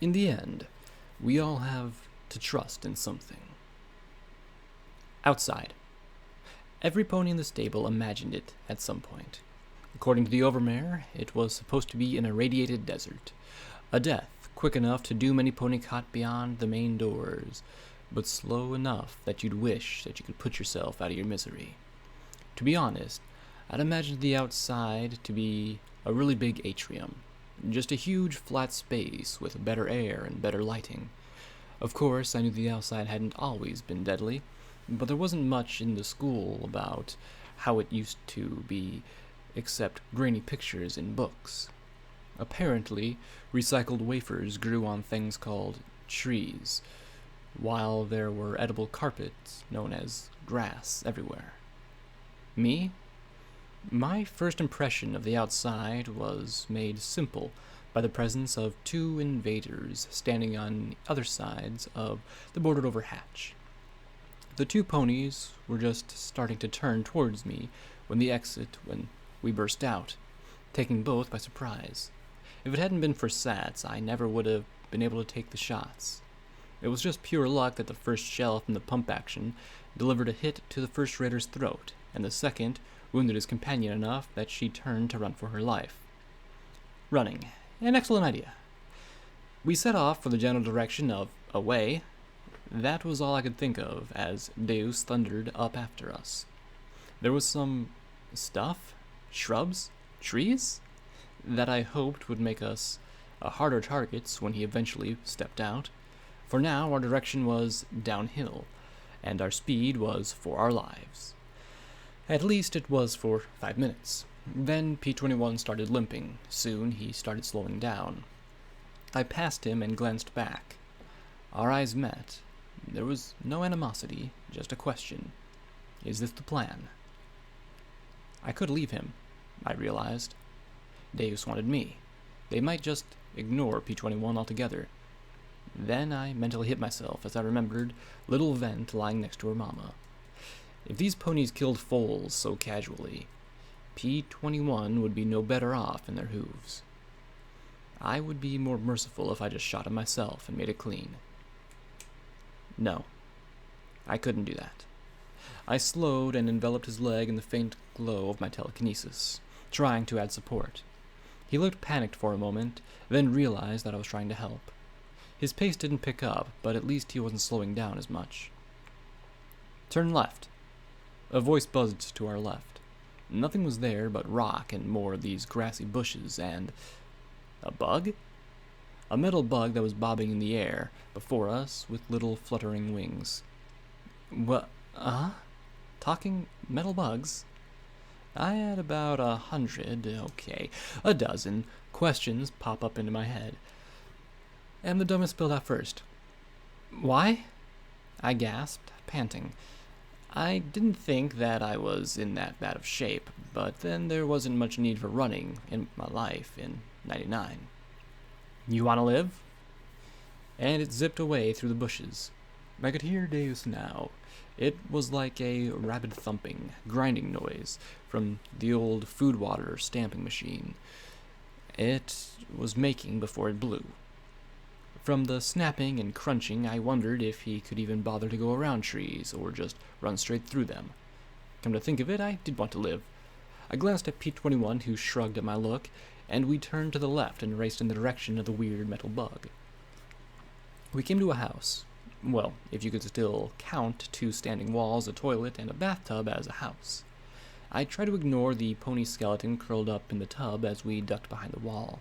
In the end, we all have to trust in something. Outside. Every pony in the stable imagined it at some point. According to the overmare, it was supposed to be an irradiated desert. A death quick enough to doom any pony caught beyond the main doors, but slow enough that you'd wish that you could put yourself out of your misery. To be honest, I'd imagined the outside to be a really big atrium. Just a huge flat space with better air and better lighting. Of course, I knew the outside hadn't always been deadly, but there wasn't much in the school about how it used to be except grainy pictures in books. Apparently, recycled wafers grew on things called trees, while there were edible carpets known as grass everywhere. Me? My first impression of the outside was made simple by the presence of two invaders standing on other sides of the boarded over hatch. The two ponies were just starting to turn towards me when we burst out, taking both by surprise. If it hadn't been for Sats, I never would have been able to take the shots. It was just pure luck that the first shell from the pump action delivered a hit to the first raider's throat, and the second wounded his companion enough that she turned to run for her life. Running. An excellent idea. We set off for the general direction of away. That was all I could think of as Deus thundered up after us. There was some stuff, shrubs, trees, that I hoped would make us harder targets when he eventually stepped out. For now, our direction was downhill, and our speed was for our lives. At least it was for 5 minutes. Then P-21 started limping. Soon he started slowing down. I passed him and glanced back. Our eyes met. There was no animosity, just a question. Is this the plan? I could leave him, I realized. Deus wanted me. They might just ignore P-21 altogether. Then I mentally hit myself as I remembered little Vent lying next to her mama. If these ponies killed foals so casually, P-21 would be no better off in their hooves. I would be more merciful if I just shot him myself and made it clean. No, I couldn't do that. I slowed and enveloped his leg in the faint glow of my telekinesis, trying to add support. He looked panicked for a moment, then realized that I was trying to help. His pace didn't pick up, but at least he wasn't slowing down as much. Turn left. A voice buzzed to our left. Nothing was there but rock and more of these grassy bushes and... a bug? A metal bug that was bobbing in the air before us with little fluttering wings. What? Talking metal bugs? I had about 100, a dozen questions pop up into my head. And the dumbest spilled out first. Why? I gasped, panting. I didn't think that I was in that bad of shape, but then there wasn't much need for running in my life in '99. You want to live? And it zipped away through the bushes. I could hear Deus now. It was like a rapid thumping, grinding noise from the old food water stamping machine it was making before it blew. From the snapping and crunching, I wondered if he could even bother to go around trees or just run straight through them. Come to think of it, I did want to live. I glanced at P-21, who shrugged at my look, and we turned to the left and raced in the direction of the weird metal bug. We came to a house. Well, if you could still count 2 standing walls, a toilet, and a bathtub as a house. I tried to ignore the pony skeleton curled up in the tub as we ducked behind the wall.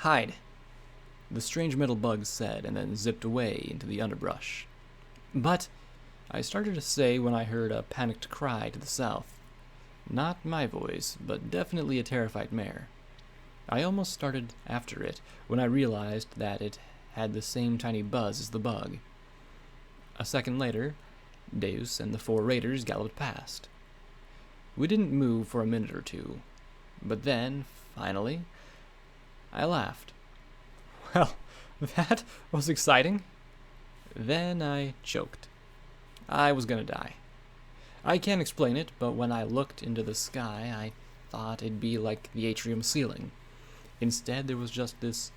Hide, the strange metal bug said, and then zipped away into the underbrush. But, I started to say when I heard a panicked cry to the south. Not my voice, but definitely a terrified mare. I almost started after it when I realized that it had the same tiny buzz as the bug. A second later, Deus and the 4 raiders galloped past. We didn't move for a minute or two, but then, finally, I laughed. Well, that was exciting. Then I choked. I was gonna die. I can't explain it, but when I looked into the sky, I thought it'd be like the atrium ceiling. Instead, there was just this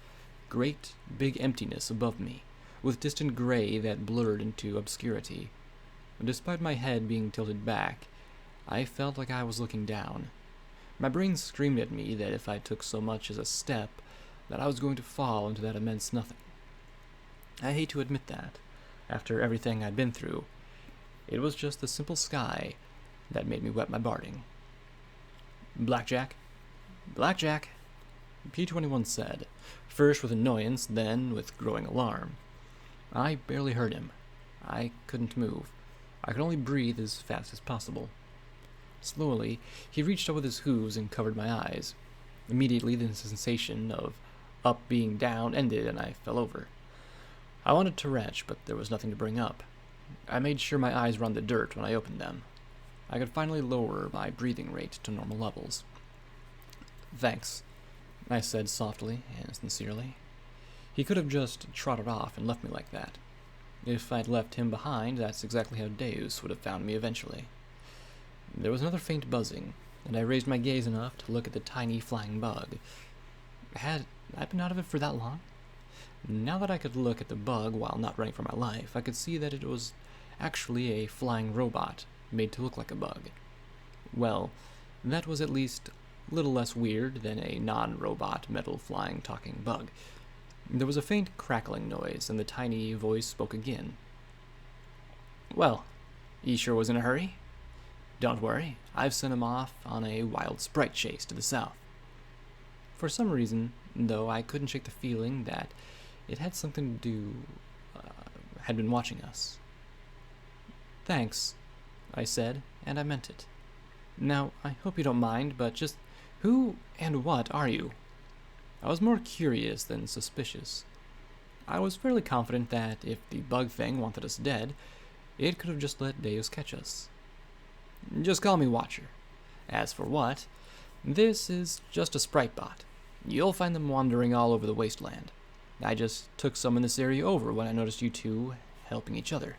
great, big emptiness above me, with distant gray that blurred into obscurity. Despite my head being tilted back, I felt like I was looking down. My brain screamed at me that if I took so much as a step, that I was going to fall into that immense nothing. I hate to admit that, after everything I'd been through, it was just the simple sky that made me wet my barding. "Blackjack? Blackjack!" P21 said, first with annoyance, then with growing alarm. I barely heard him. I couldn't move. I could only breathe as fast as possible. Slowly, he reached up with his hooves and covered my eyes. Immediately, the sensation of up being down ended, and I fell over. I wanted to retch, but there was nothing to bring up. I made sure my eyes were on the dirt when I opened them. I could finally lower my breathing rate to normal levels. "Thanks," I said softly and sincerely. He could have just trotted off and left me like that. If I'd left him behind, that's exactly how Deus would have found me eventually. There was another faint buzzing, and I raised my gaze enough to look at the tiny flying bug. Had I been out of it for that long? Now that I could look at the bug while not running for my life, I could see that it was actually a flying robot, made to look like a bug. Well, that was at least a little less weird than a non-robot metal flying talking bug. There was a faint crackling noise, and the tiny voice spoke again. "Well, he sure was in a hurry? Don't worry, I've sent him off on a wild sprite chase to the south." For some reason, though, I couldn't shake the feeling that it had something to do, had been watching us. "Thanks," I said, and I meant it. "Now, I hope you don't mind, but just who and what are you?" I was more curious than suspicious. I was fairly confident that if the bug thing wanted us dead, it could have just let Deus catch us. "Just call me Watcher. As for what, this is just a sprite bot. You'll find them wandering all over the wasteland. I just took some in this area over when I noticed you two helping each other."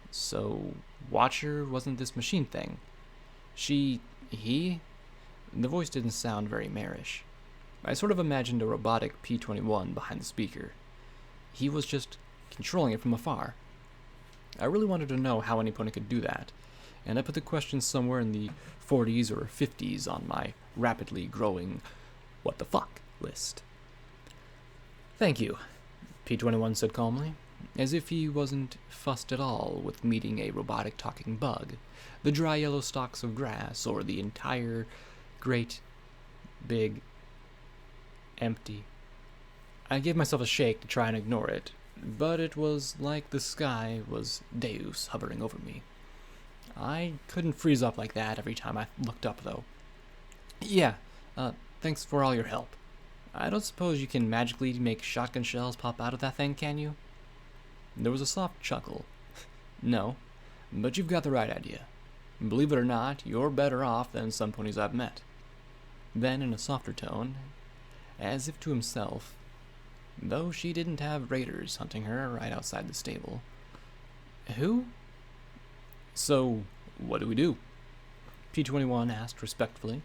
"So, Watcher wasn't this machine thing? He? The voice didn't sound very marish. I sort of imagined a robotic P21 behind the speaker. He was just controlling it from afar. I really wanted to know how anyone could do that, and I put the question somewhere in the 40s or 50s on my rapidly growing "what the fuck" list. "Thank you," P21 said calmly, as if he wasn't fussed at all with meeting a robotic talking bug, the dry yellow stalks of grass, or the entire great, big, empty. I gave myself a shake to try and ignore it, but it was like the sky was Deus hovering over me. I couldn't freeze up like that every time I looked up, though. "Yeah, thanks for all your help. I don't suppose you can magically make shotgun shells pop out of that thing, can you?" There was a soft chuckle. "No, but you've got the right idea. Believe it or not, you're better off than some ponies I've met." Then, in a softer tone, as if to himself, though she didn't have raiders hunting her right outside the stable. "Who?" "So, what do we do?" P21 asked respectfully.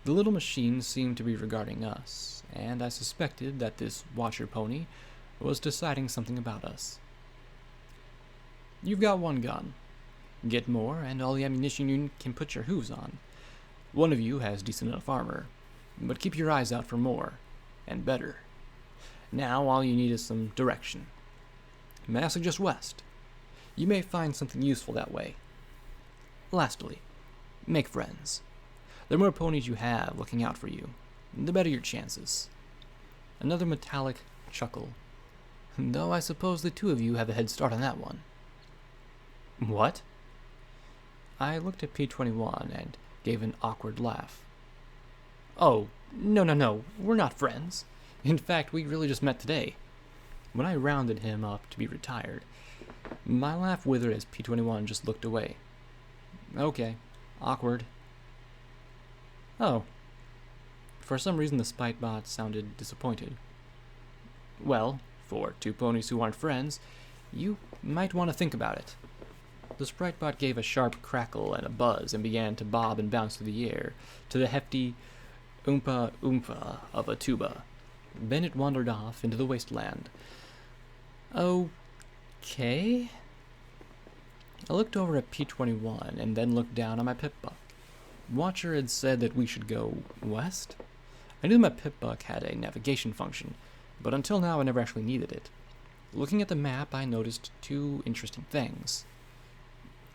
The little machine seemed to be regarding us, and I suspected that this Watcher pony was deciding something about us. "You've got one gun. Get more, and all the ammunition you can put your hooves on. One of you has decent enough armor, but keep your eyes out for more, and better. Now all you need is some direction. May I suggest west? You may find something useful that way. Lastly, make friends. The more ponies you have looking out for you, the better your chances." Another metallic chuckle. "Though I suppose the two of you have a head start on that one." "What?" I looked at P21 and gave an awkward laugh. "Oh, no, we're not friends. In fact, we really just met today." When I rounded him up to be retired, my laugh withered as P21 just looked away. "Okay, awkward." "Oh." For some reason the spite bot sounded disappointed. "Well, for two ponies who aren't friends, you might want to think about it." The sprite bot gave a sharp crackle and a buzz and began to bob and bounce through the air to the hefty oompa oompa of a tuba. Then it wandered off into the wasteland. Okay. I looked over at P21 and then looked down on my pip-buck. Watcher had said that we should go west. I knew my pip-buck had a navigation function, but until now I never actually needed it. Looking at the map, I noticed two interesting things.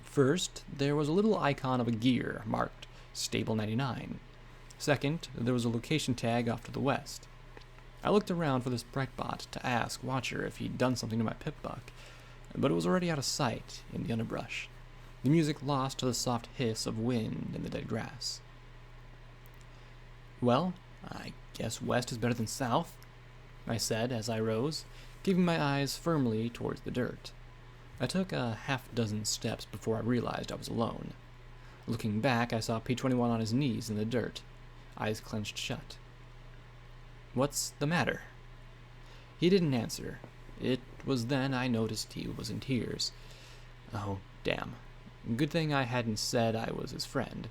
First, there was a little icon of a gear marked Stable 99. Second, there was a location tag off to the west. I looked around for this bright bot to ask Watcher if he'd done something to my pip-buck, but it was already out of sight in the underbrush, the music lost to the soft hiss of wind in the dead grass. Well, I guess west is better than south, I said as I rose, keeping my eyes firmly towards the dirt. I took a half-dozen steps before I realized I was alone. Looking back, I saw P21 on his knees in the dirt, eyes clenched shut. "What's the matter?" He didn't answer. It was then I noticed he was in tears. Oh, damn. Good thing I hadn't said I was his friend.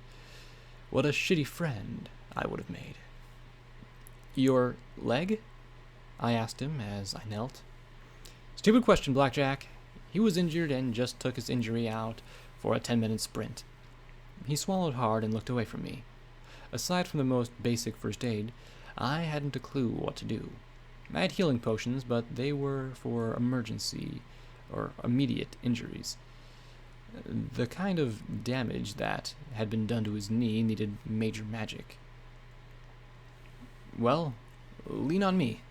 What a shitty friend I would have made. "Your leg?" I asked him as I knelt. "Stupid question, Blackjack." He was injured and just took his injury out for a 10-minute sprint. He swallowed hard and looked away from me. Aside from the most basic first aid, I hadn't a clue what to do. I had healing potions, but they were for emergency or immediate injuries. The kind of damage that had been done to his knee needed major magic. "Well, lean on me,"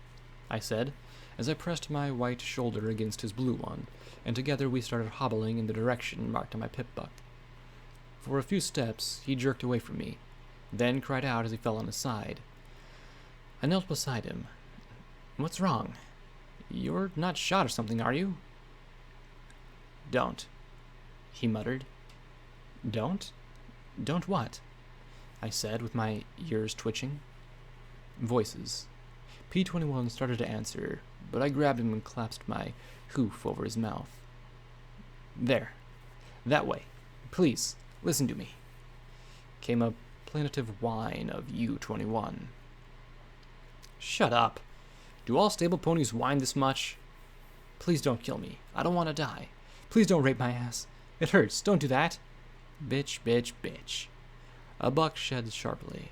I said, as I pressed my white shoulder against his blue one, and together we started hobbling in the direction marked on my pip-buck. For a few steps, he jerked away from me, then cried out as he fell on his side. I knelt beside him. "What's wrong? You're not shot or something, are you?" "Don't," he muttered. "Don't? Don't what?" I said, with my ears twitching. Voices. P21 started to answer, but I grabbed him and clasped my hoof over his mouth. "There. That way. Please, listen to me." Came a plaintive whine of U21. "Shut up. Do all stable ponies whine this much? Please don't kill me. I don't want to die. Please don't rape my ass. It hurts. Don't do that. Bitch, bitch, bitch." A buck shed sharply.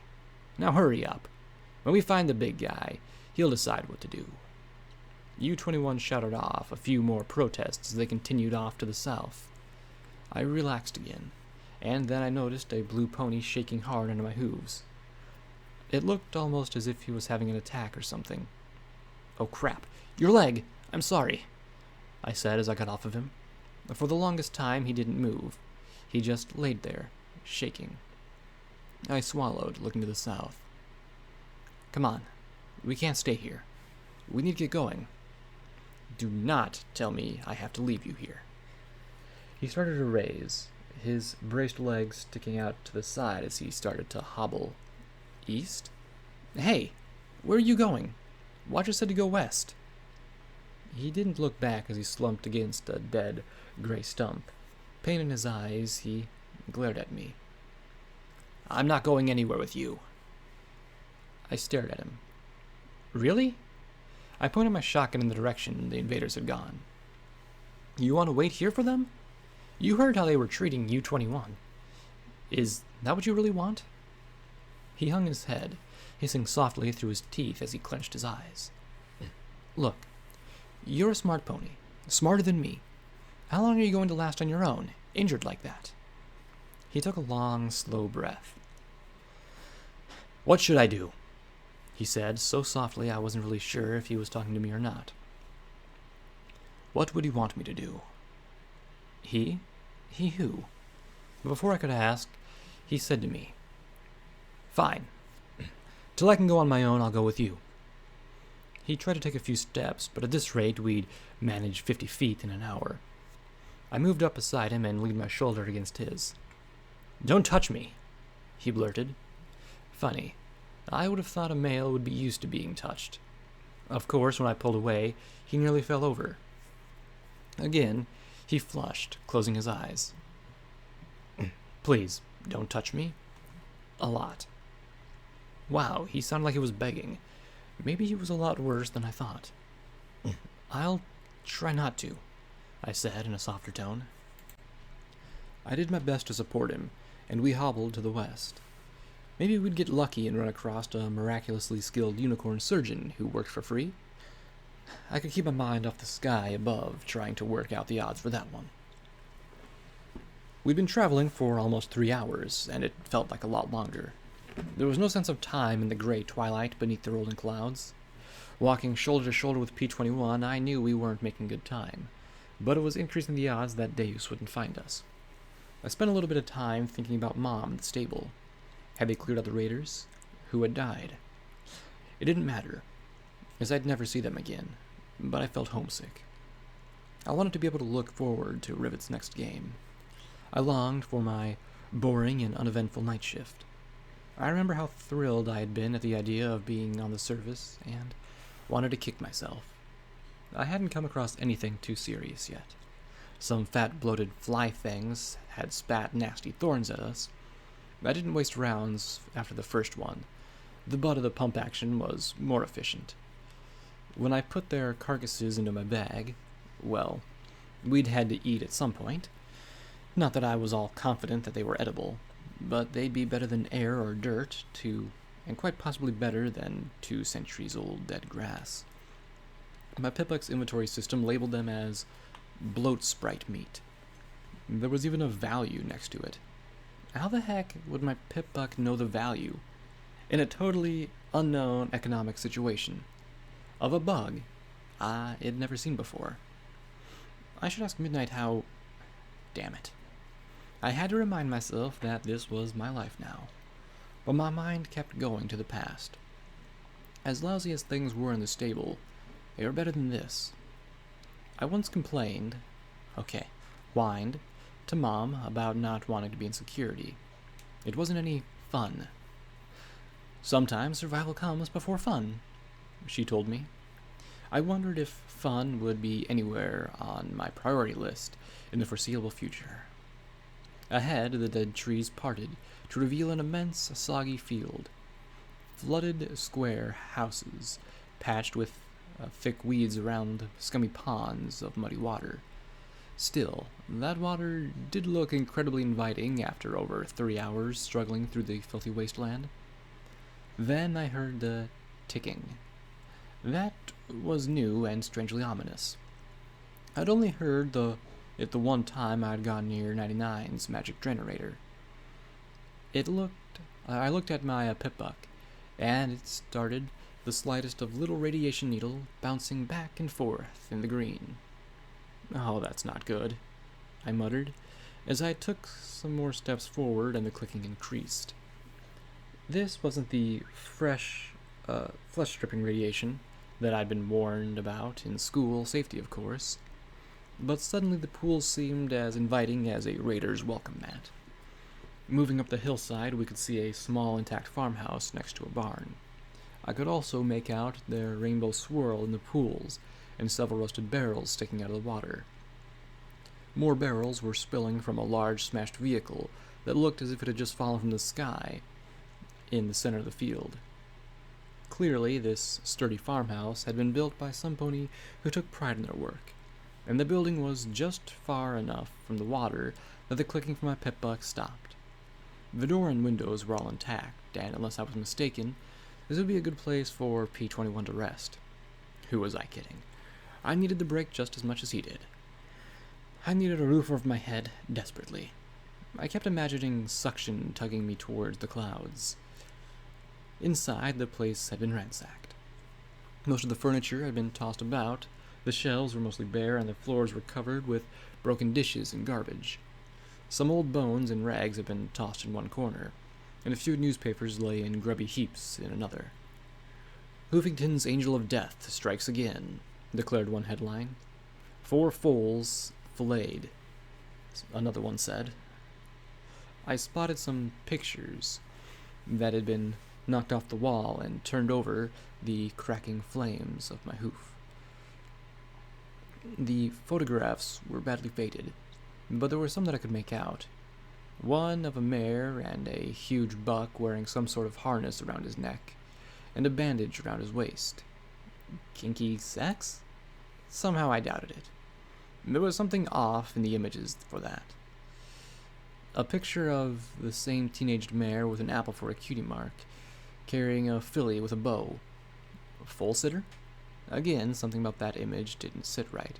"Now hurry up. When we find the big guy, he'll decide what to do." U21 shouted off a few more protests as they continued off to the south. I relaxed again, and then I noticed a blue pony shaking hard under my hooves. It looked almost as if he was having an attack or something. "Oh crap, your leg! I'm sorry," I said as I got off of him. For the longest time he didn't move. He just laid there, shaking. I swallowed, looking to the south. "Come on, we can't stay here. We need to get going. Do not tell me I have to leave you here." He started to raise, his braced legs sticking out to the side as he started to hobble east. "Hey, where are you going? Watcher said to go west." He didn't look back as he slumped against a dead, gray stump. Pain in his eyes, he glared at me. "I'm not going anywhere with you." I stared at him. "Really?" I pointed my shotgun in the direction the invaders had gone. "You want to wait here for them? You heard how they were treating U21. Is that what you really want?" He hung his head, hissing softly through his teeth as he clenched his eyes. "Look, you're a smart pony, smarter than me. How long are you going to last on your own, injured like that?" He took a long, slow breath. "What should I do?" he said, so softly I wasn't really sure if he was talking to me or not. "What would you want me to do?" He? He who? Before I could ask, he said to me, "Fine. Till I can go on my own, I'll go with you." He tried to take a few steps, but at this rate we'd manage 50 feet in an hour. I moved up beside him and leaned my shoulder against his. "Don't touch me," he blurted. Funny. I would have thought a male would be used to being touched. Of course, when I pulled away, he nearly fell over. Again, he flushed, closing his eyes. "Please, don't touch me." A lot. Wow, he sounded like he was begging. Maybe he was a lot worse than I thought. I'll try not to, I said in a softer tone. I did my best to support him, and we hobbled to the west. Maybe we'd get lucky and run across a miraculously skilled unicorn surgeon who worked for free. I could keep my mind off the sky above, trying to work out the odds for that one. We'd been traveling for almost 3 hours, and it felt like a lot longer. There was no sense of time in the gray twilight beneath the rolling clouds. Walking shoulder to shoulder with P-21, I knew we weren't making good time, but it was increasing the odds that Deus wouldn't find us. I spent a little bit of time thinking about Mom and the stable. Had they cleared out the raiders? Who had died? It didn't matter, as I'd never see them again, but I felt homesick. I wanted to be able to look forward to Rivet's next game. I longed for my boring and uneventful night shift. I remember how thrilled I had been at the idea of being on the surface, and wanted to kick myself. I hadn't come across anything too serious yet. Some fat, bloated fly things had spat nasty thorns at us. I didn't waste rounds after the first one. The butt of the pump action was more efficient. When I put their carcasses into my bag, well, we'd had to eat at some point. Not that I was all confident that they were edible, but they'd be better than air or dirt, and quite possibly better than 2 centuries-old dead grass. My Pipluck's inventory system labeled them as bloat sprite meat. There was even a value next to it. How the heck would my Pipluck know the value, in a totally unknown economic situation, of a bug I'd never seen before? I should ask Midnight how... Damn it. I had to remind myself that this was my life now, but my mind kept going to the past. As lousy as things were in the stable, they were better than this. I once whined, to Mom about not wanting to be in security. It wasn't any fun. Sometimes survival comes before fun, she told me. I wondered if fun would be anywhere on my priority list in the foreseeable future. Ahead, the dead trees parted to reveal an immense, soggy field. Flooded square houses, patched with thick weeds around scummy ponds of muddy water. Still, that water did look incredibly inviting after over 3 hours struggling through the filthy wasteland. Then I heard the ticking. That was new and strangely ominous. I'd only heard it the one time I'd gone near 99's magic generator. I looked at my Pipluck, and it started the slightest of little radiation needle bouncing back and forth in the green. Oh, that's not good, I muttered, as I took some more steps forward and the clicking increased. This wasn't the flesh-stripping radiation that I'd been warned about in school, safety of course, but suddenly the pool seemed as inviting as a raider's welcome mat. Moving up the hillside, we could see a small intact farmhouse next to a barn. I could also make out their rainbow swirl in the pools and several rusted barrels sticking out of the water. More barrels were spilling from a large smashed vehicle that looked as if it had just fallen from the sky in the center of the field. Clearly, this sturdy farmhouse had been built by some pony who took pride in their work, and the building was just far enough from the water that the clicking from my Pipluck stopped. The door and windows were all intact, and unless I was mistaken, this would be a good place for P-21 to rest. Who was I kidding? I needed the break just as much as he did. I needed a roof over my head desperately. I kept imagining suction tugging me towards the clouds. Inside, the place had been ransacked. Most of the furniture had been tossed about, the shelves were mostly bare, and the floors were covered with broken dishes and garbage. Some old bones and rags had been tossed in one corner, and a few newspapers lay in grubby heaps in another. "Hoofington's Angel of Death strikes again," declared one headline. "4 foals filleted," another one said. I spotted some pictures that had been knocked off the wall and turned over the cracking flames of my hoof. The photographs were badly faded, but there were some that I could make out. One of a mare and a huge buck wearing some sort of harness around his neck, and a bandage around his waist. Kinky sex? Somehow I doubted it. There was something off in the images for that. A picture of the same teenaged mare with an apple for a cutie mark, carrying a filly with a bow. A foal sitter? Again, something about that image didn't sit right.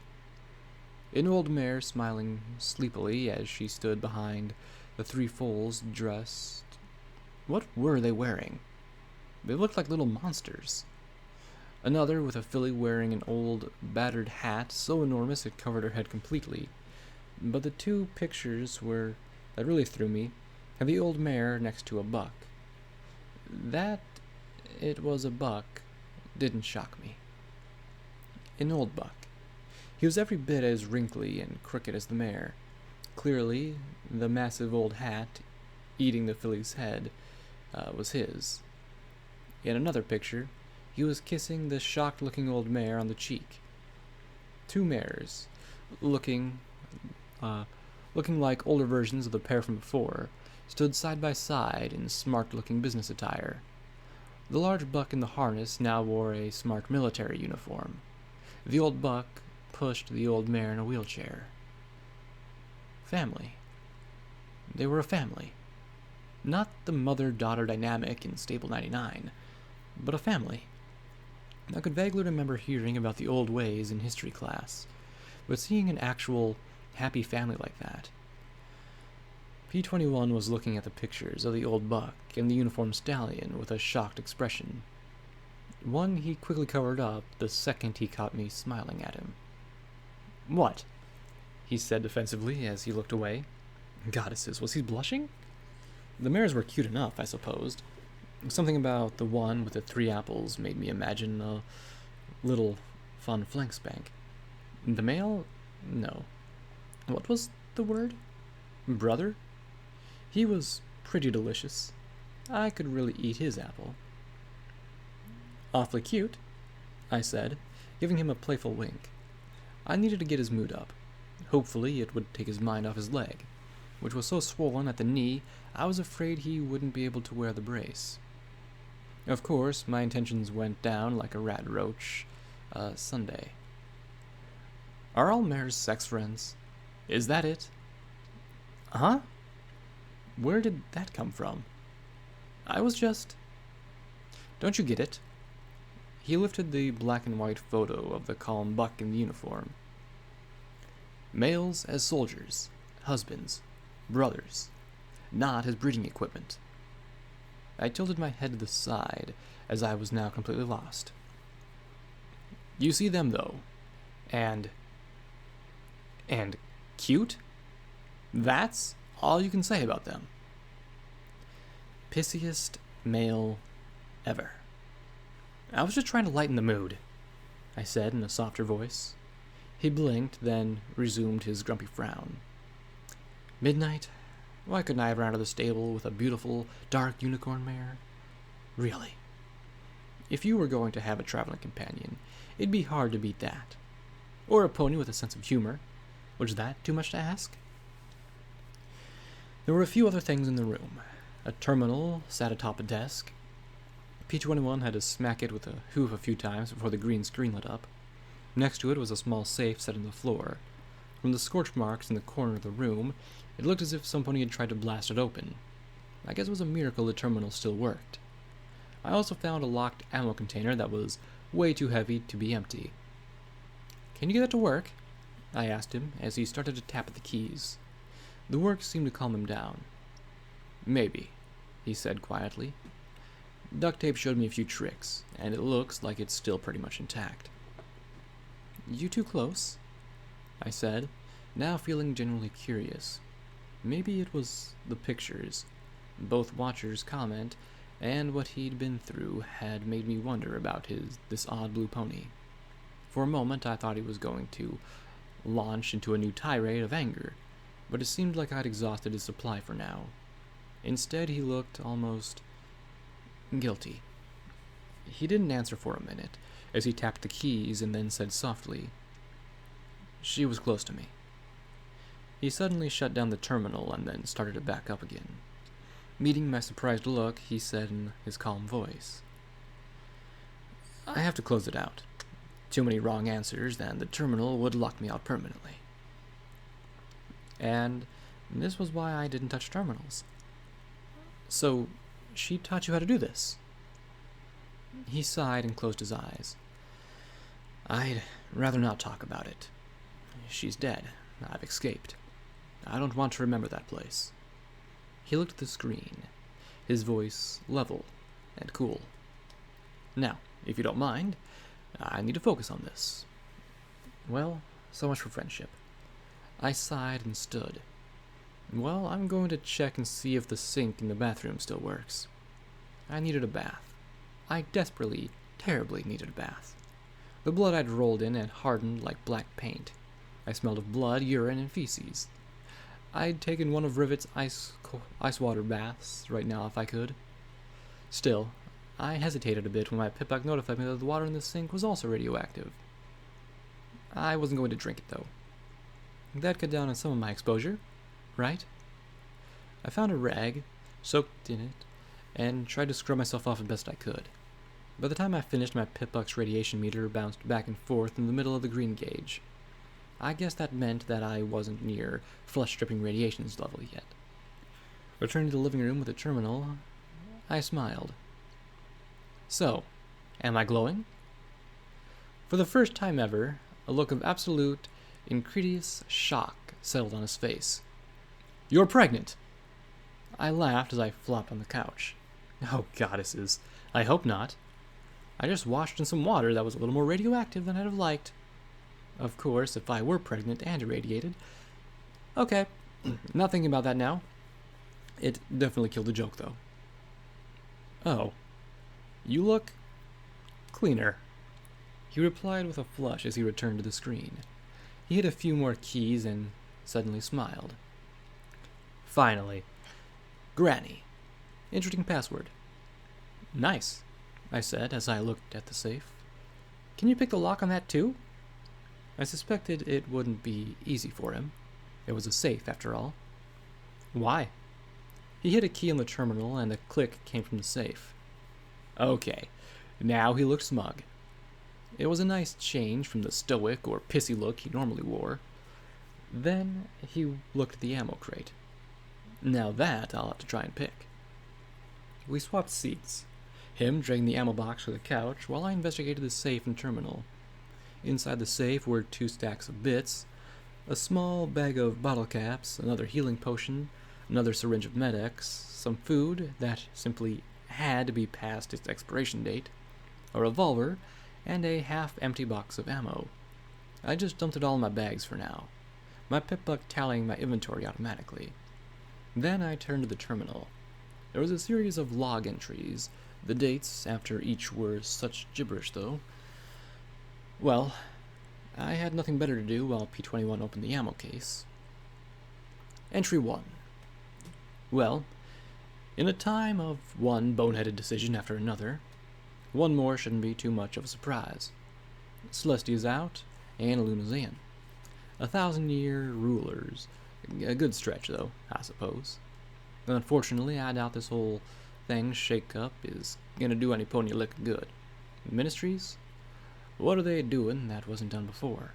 An old mare smiling sleepily as she stood behind the three foals dressed. What were they wearing? They looked like little monsters. Another with a filly wearing an old, battered hat so enormous it covered her head completely. But the two pictures that really threw me had the old mare next to a buck. That it was a buck didn't shock me. An old buck. He was every bit as wrinkly and crooked as the mare. Clearly, the massive old hat, eating the filly's head, was his. In another picture, he was kissing the shocked-looking old mare on the cheek. Two mares, looking like older versions of the pair from before, stood side by side in smart-looking business attire. The large buck in the harness now wore a smart military uniform. The old buck pushed the old mare in a wheelchair. Family. They were a family. Not the mother-daughter dynamic in Stable 99, but a family. I could vaguely remember hearing about the old ways in history class, but seeing an actual happy family like that. P21 was looking at the pictures of the old buck and the uniformed stallion with a shocked expression. One he quickly covered up the second he caught me smiling at him. "What?" he said defensively as he looked away. Goddesses, was he blushing? The mares were cute enough, I supposed. Something about the one with the 3 apples made me imagine a little fun flank spank. The male? No. What was the word? Brother? He was pretty delicious. I could really eat his apple. "Awfully cute," I said, giving him a playful wink. I needed to get his mood up. Hopefully it would take his mind off his leg, which was so swollen at the knee I was afraid he wouldn't be able to wear the brace. Of course, my intentions went down like a rat roach Sunday. "Are all mares sex friends? Is that it?" "Huh? Where did that come from?" "I was just..." "Don't you get it?" He lifted the black and white photo of the calm buck in the uniform. "Males as soldiers, husbands, brothers, not as breeding equipment." I tilted my head to the side, as I was now completely lost. "You see them, though, and cute? That's all you can say about them." Pissiest male ever. "I was just trying to lighten the mood," I said in a softer voice. He blinked, then resumed his grumpy frown. "Midnight? Why couldn't I have run out of the stable with a beautiful, dark unicorn mare? Really. If you were going to have a traveling companion, it'd be hard to beat that. Or a pony with a sense of humor. Was that too much to ask?" There were a few other things in the room. A terminal sat atop a desk. P21 had to smack it with a hoof a few times before the green screen lit up. Next to it was a small safe set in the floor. From the scorch marks in the corner of the room, it looked as if somebody had tried to blast it open. I guess it was a miracle the terminal still worked. I also found a locked ammo container that was way too heavy to be empty. "Can you get that to work?" I asked him as he started to tap at the keys. The work seemed to calm him down. "Maybe," he said quietly. "Duct tape showed me a few tricks, and it looks like it's still pretty much intact." "You too close?" I said, now feeling genuinely curious. Maybe it was the pictures, both Watcher's comment, and what he'd been through had made me wonder about this odd blue pony. For a moment I thought he was going to launch into a new tirade of anger, but it seemed like I'd exhausted his supply for now. Instead, he looked almost guilty. He didn't answer for a minute, as he tapped the keys and then said softly, "She was close to me." He suddenly shut down the terminal and then started to back up again. Meeting my surprised look, he said in his calm voice, I have to close it out. Too many wrong answers, and the terminal would lock me out permanently. And this was why I didn't touch terminals. So, she taught you how to do this? He sighed and closed his eyes. I'd rather not talk about it. She's dead. I've escaped. I don't want to remember that place. He looked at the screen, his voice level and cool. Now, if you don't mind, I need to focus on this. Well, so much for friendship. I sighed and stood. Well, I'm going to check and see if the sink in the bathroom still works. I needed a bath. I desperately, terribly needed a bath. The blood I'd rolled in had hardened like black paint. I smelled of blood, urine, and feces. I'd taken one of Rivet's ice water baths right now if I could. Still, I hesitated a bit when my pitbuck notified me that the water in the sink was also radioactive. I wasn't going to drink it, though. That cut down on some of my exposure, right? I found a rag, soaked in it, and tried to scrub myself off as best I could. By the time I finished, my pitbuck's radiation meter bounced back and forth in the middle of the green gauge. I guess that meant that I wasn't near flesh-stripping radiations level yet. Returning to the living room with a terminal, I smiled. So, am I glowing? For the first time ever, a look of absolute, incredulous shock settled on his face. You're pregnant! I laughed as I flopped on the couch. Oh, goddesses. I hope not. I just washed in some water that was a little more radioactive than I'd have liked. Of course, if I were pregnant and irradiated. Okay, not thinking about that now. It definitely killed the joke, though. Oh, you look cleaner, he replied with a flush as he returned to the screen. He hit a few more keys and suddenly smiled. Finally. Granny. Interesting password. Nice, I said as I looked at the safe. Can you pick the lock on that too? I suspected it wouldn't be easy for him. It was a safe, after all. Why? He hit a key on the terminal, and a click came from the safe. Okay, now he looked smug. It was a nice change from the stoic or pissy look he normally wore. Then he looked at the ammo crate. Now that I'll have to try and pick. We swapped seats, him dragging the ammo box to the couch while I investigated the safe and terminal. Inside the safe were 2 stacks of bits, a small bag of bottle caps, another healing potion, another syringe of Med-X, some food that simply had to be past its expiration date, a revolver, and a half-empty box of ammo. I just dumped it all in my bags for now, my pitbuck tallying my inventory automatically. Then I turned to the terminal. There was a series of log entries. The dates after each were such gibberish, though. Well, I had nothing better to do while P-21 opened the ammo case. Entry 1. Well, in a time of one boneheaded decision after another, one more shouldn't be too much of a surprise. Celestia's out, and Luna's in. 1,000-year rulers. A good stretch, though, I suppose. Unfortunately, I doubt this whole thing shake-up is gonna do any pony lick good. Ministries? What are they doing that wasn't done before?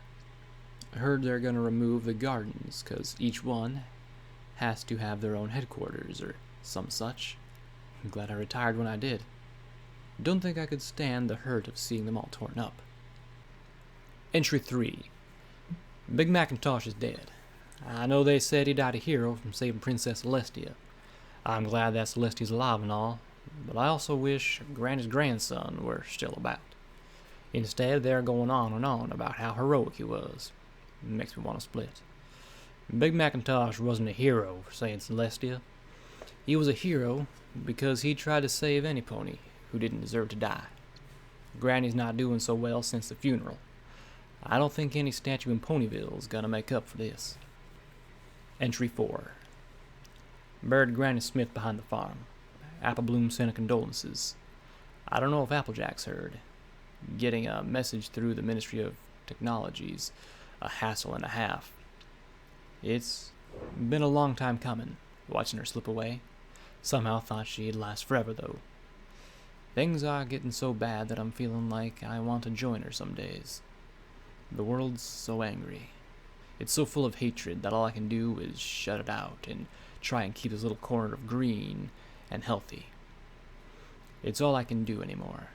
I heard they're gonna remove the gardens, 'cause each one has to have their own headquarters, or some such. I'm glad I retired when I did. Don't think I could stand the hurt of seeing them all torn up. Entry 3. Big Macintosh is dead. I know they said he died a hero from saving Princess Celestia. I'm glad that Celestia's alive and all, but I also wish Granny's grandson were still about. Instead, they're going on and on about how heroic he was. It makes me want to split. Big Macintosh wasn't a hero for saving Celestia. He was a hero because he tried to save any pony who didn't deserve to die. Granny's not doing so well since the funeral. I don't think any statue in Ponyville's gonna make up for this. Entry 4. Buried Granny Smith behind the farm. Apple Bloom sent condolences. I don't know if Applejack's heard. Getting a message through the Ministry of Technology's a hassle and a half. It's been a long time coming, watching her slip away. Somehow thought she'd last forever, though. Things are getting so bad that I'm feeling like I want to join her some days. The world's so angry. It's so full of hatred that all I can do is shut it out and try and keep this little corner of green and healthy. It's all I can do anymore.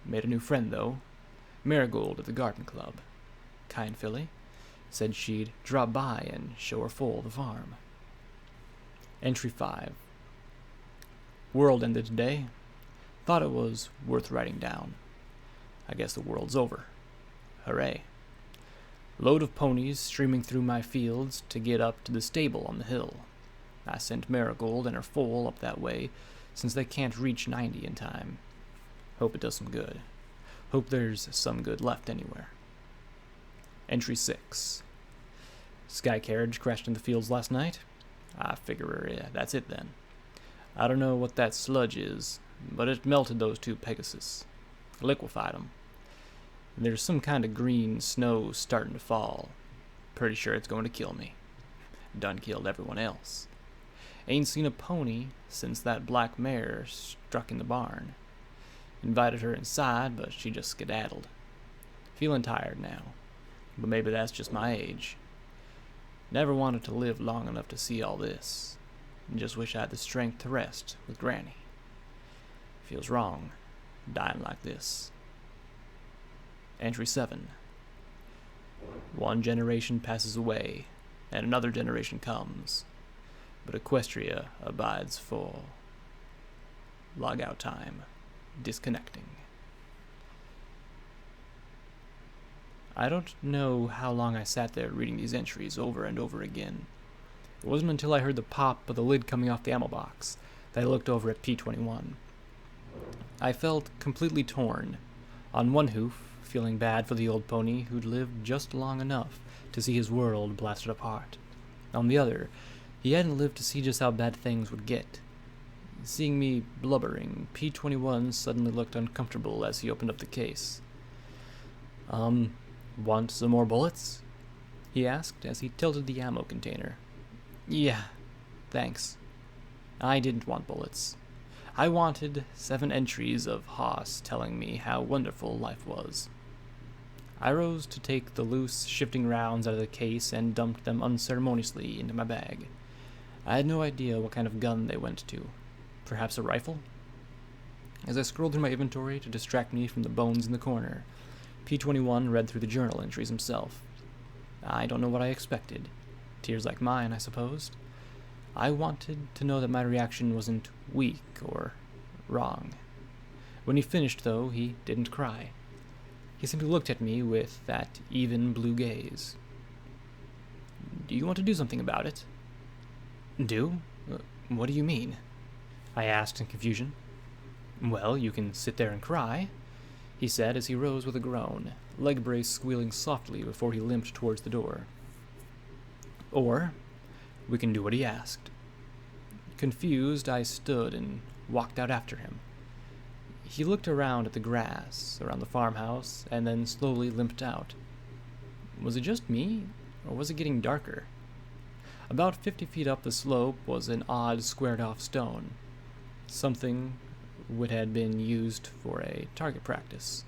Made a new friend, though. Marigold at the garden club. Kind filly. Said she'd drop by and show her foal the farm. Entry 5. World ended today. Thought it was worth writing down. I guess the world's over. Hooray. Load of ponies streaming through my fields to get up to the stable on the hill. I sent Marigold and her foal up that way, since they can't reach 90 in time. Hope it does some good. Hope there's some good left anywhere. Entry 6. Sky carriage crashed in the fields last night. I figure that's it then. I don't know what that sludge is, but it melted those 2 Pegasus. Liquefied them. There's some kind of green snow starting to fall. Pretty sure it's going to kill me. Done killed everyone else. Ain't seen a pony since that black mare struck in the barn. Invited her inside, but she just skedaddled. Feeling tired now, but maybe that's just my age. Never wanted to live long enough to see all this. Just wish I had the strength to rest with Granny. Feels wrong, dying like this. Entry 7. One generation passes away, and another generation comes, but Equestria abides full. Log out time. Disconnecting. I don't know how long I sat there reading these entries over and over again. It wasn't until I heard the pop of the lid coming off the ammo box that I looked over at P21. I felt completely torn. On one hoof, feeling bad for the old pony who'd lived just long enough to see his world blasted apart. On the other, he hadn't lived to see just how bad things would get. Seeing me blubbering, P21 suddenly looked uncomfortable as he opened up the case. Want some more bullets? He asked as he tilted the ammo container. Yeah, thanks. I didn't want bullets. I wanted 7 entries of Haas telling me how wonderful life was. I rose to take the loose, shifting rounds out of the case and dumped them unceremoniously into my bag. I had no idea what kind of gun they went to. Perhaps a rifle? As I scrolled through my inventory to distract me from the bones in the corner, P21 read through the journal entries himself. I don't know what I expected. Tears like mine, I supposed. I wanted to know that my reaction wasn't weak or wrong. When he finished, though, he didn't cry. He simply looked at me with that even blue gaze. Do you want to do something about it? Do? What do you mean? I asked in confusion. Well, you can sit there and cry, he said as he rose with a groan, leg brace squealing softly before he limped towards the door. Or we can do what he asked. Confused, I stood and walked out after him. He looked around at the grass around the farmhouse and then slowly limped out. Was it just me, or was it getting darker? About 50 feet up the slope was an odd squared-off stone, something which had been used for a target practice,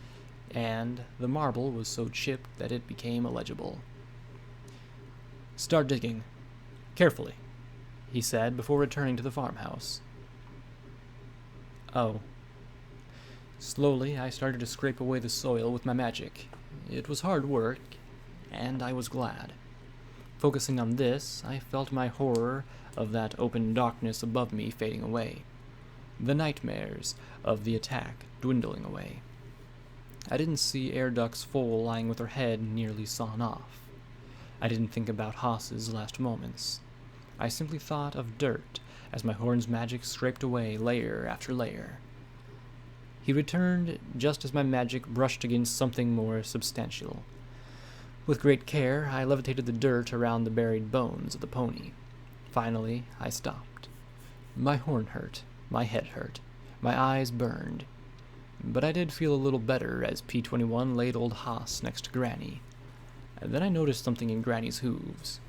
and the marble was so chipped that it became illegible. Start digging. Carefully, he said before returning to the farmhouse. Oh. Slowly, I started to scrape away the soil with my magic. It was hard work, and I was glad. Focusing on this, I felt my horror of that open darkness above me fading away. The nightmares of the attack dwindling away. I didn't see Air Duck's foal lying with her head nearly sawn off. I didn't think about Haas's last moments. I simply thought of dirt as my horn's magic scraped away layer after layer. He returned just as my magic brushed against something more substantial. With great care, I levitated the dirt around the buried bones of the pony. Finally, I stopped. My horn hurt, my head hurt, my eyes burned. But I did feel a little better as P21 laid old Haas next to Granny. And then I noticed something in Granny's hooves.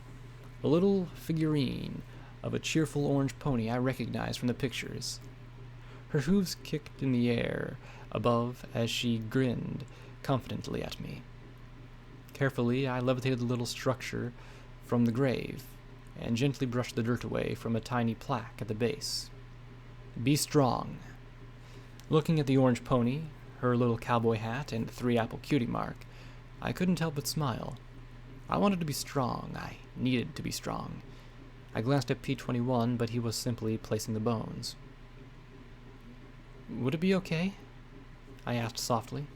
A little figurine of a cheerful orange pony I recognized from the pictures. Her hooves kicked in the air above as she grinned confidently at me. Carefully, I levitated the little structure from the grave and gently brushed the dirt away from a tiny plaque at the base. Be strong. Looking at the orange pony, her little cowboy hat, and the 3-apple cutie mark, I couldn't help but smile. I wanted to be strong. I needed to be strong. I glanced at P21, but he was simply placing the bones. Would it be okay? I asked softly.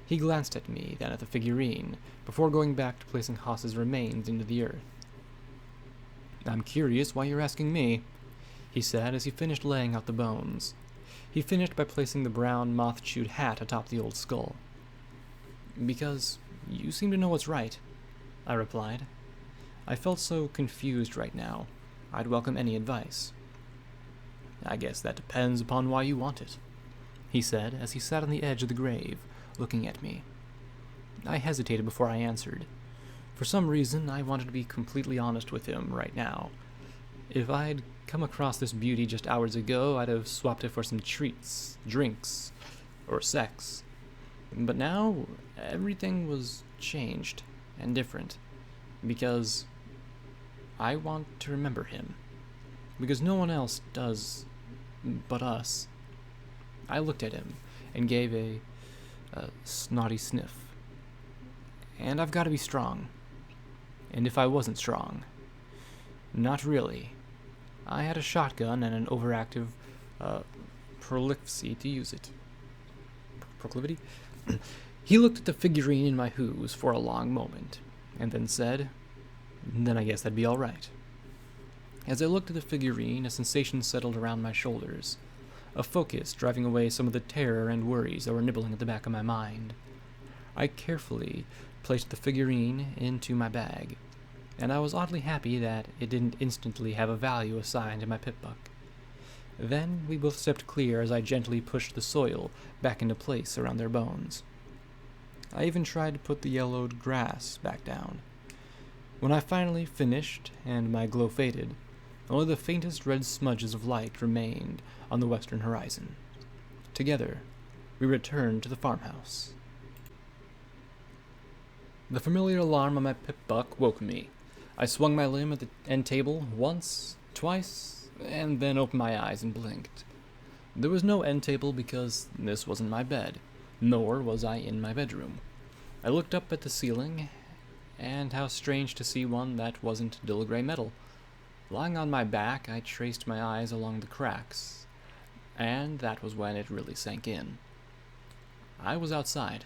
He glanced at me, then at the figurine, before going back to placing Haas's remains into the earth. I'm curious why you're asking me, he said as he finished laying out the bones. He finished by placing the brown, moth-chewed hat atop the old skull. Because you seem to know what's right, I replied. I felt so confused right now. I'd welcome any advice. I guess that depends upon why you want it, he said as he sat on the edge of the grave, looking at me. I hesitated before I answered. For some reason, I wanted to be completely honest with him right now. If I'd come across this beauty just hours ago, I'd have swapped it for some treats, drinks, or sex. But now, everything was changed and different, because I want to remember him. Because no one else does but us. I looked at him and gave a snotty sniff. And I've got to be strong. And if I wasn't strong, not really. I had a shotgun and an overactive proclivity to use it. Proclivity? He looked at the figurine in my hooves for a long moment, and then said, then I guess that'd be all right. As I looked at the figurine, a sensation settled around my shoulders, a focus driving away some of the terror and worries that were nibbling at the back of my mind. I carefully placed the figurine into my bag, and I was oddly happy that it didn't instantly have a value assigned to my pip-buck. Then we both stepped clear as I gently pushed the soil back into place around their bones. I even tried to put the yellowed grass back down. When I finally finished and my glow faded, only the faintest red smudges of light remained on the western horizon. Together, we returned to the farmhouse. The familiar alarm on my pip-buck woke me. I swung my limb at the end table once, twice, and then opened my eyes and blinked. There was no end table because this wasn't my bed, nor was I in my bedroom. I looked up at the ceiling, and how strange to see one that wasn't dull gray metal. Lying on my back, I traced my eyes along the cracks, and that was when it really sank in. I was outside.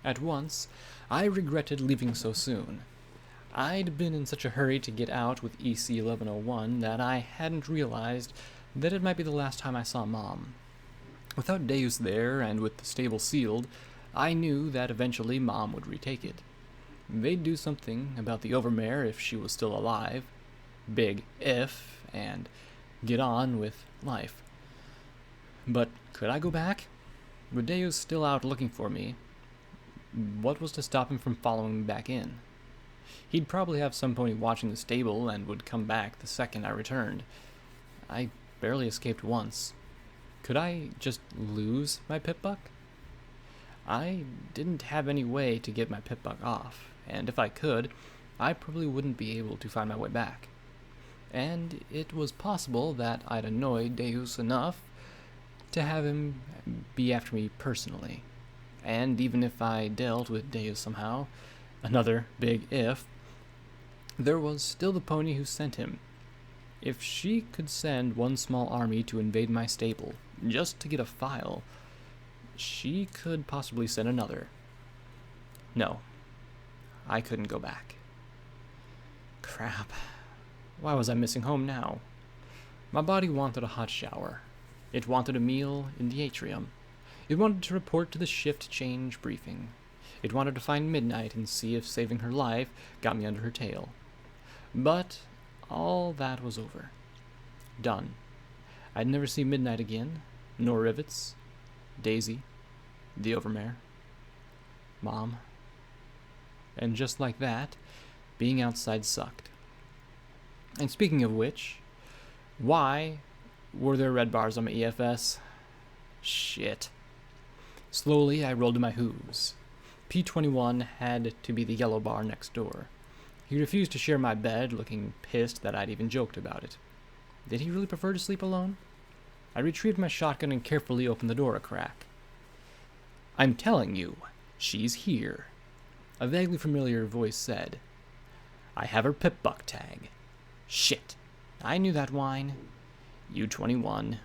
At once, I regretted leaving so soon. I'd been in such a hurry to get out with EC 1101 that I hadn't realized that it might be the last time I saw Mom. Without Deus there, and with the stable sealed, I knew that eventually Mom would retake it. They'd do something about the overmare if she was still alive. Big if, and get on with life. But could I go back? With Deus still out looking for me, what was to stop him from following me back in? He'd probably have some pony watching the stable and would come back the second I returned. I barely escaped once. Could I just lose my pip-buck? I didn't have any way to get my pip-buck off, and if I could, I probably wouldn't be able to find my way back. And it was possible that I'd annoyed Deus enough to have him be after me personally. And even if I dealt with Deus somehow, another big if, there was still the pony who sent him. If she could send one small army to invade my stable, just to get a file, she could possibly send another. No, I couldn't go back. Crap. Why was I missing home now? My body wanted a hot shower. It wanted a meal in the atrium. It wanted to report to the shift change briefing. It wanted to find Midnight and see if saving her life got me under her tail. But all that was over. Done. I'd never see Midnight again, nor Rivets, Daisy, the Overmare, Mom. And just like that, being outside sucked. And speaking of which, why Were there red bars on my EFS? Shit. Slowly, I rolled to my hooves. P21 had to be the yellow bar next door. He refused to share my bed, looking pissed that I'd even joked about it. Did he really prefer to sleep alone? I retrieved my shotgun and carefully opened the door a crack. I'm telling you, she's here, a vaguely familiar voice said. I have her pip-buck tag. Shit, I knew that whine. U-21.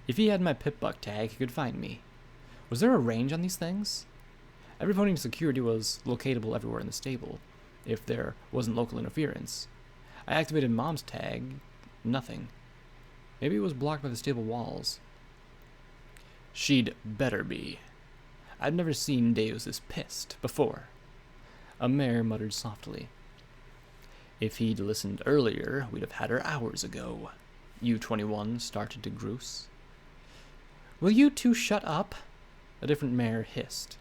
If he had my pip-buck tag, he could find me. Was there a range on these things? Every pony in security was locatable everywhere in the stable, if there wasn't local interference. I activated Mom's tag. Nothing. Maybe it was blocked by the stable walls. She'd better be. I've never seen Deus this pissed before. A mare muttered softly. If he'd listened earlier, we'd have had her hours ago. U-21 started to grouse. Will you two shut up? A different mare hissed.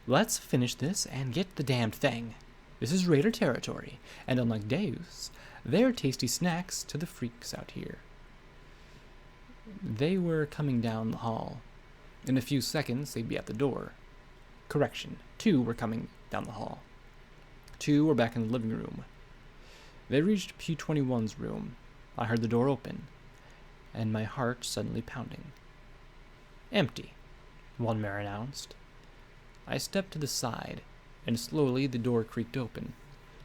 Let's finish this and get the damned thing. This is raider territory, and unlike Deus, they're tasty snacks to the freaks out here. They were coming down the hall. In a few seconds, they'd be at the door. Correction, 2 were coming down the hall. 2 were back in the living room. They reached P21's room. I heard the door open, and my heart suddenly pounding. Empty, one mare announced. I stepped to the side, and slowly the door creaked open.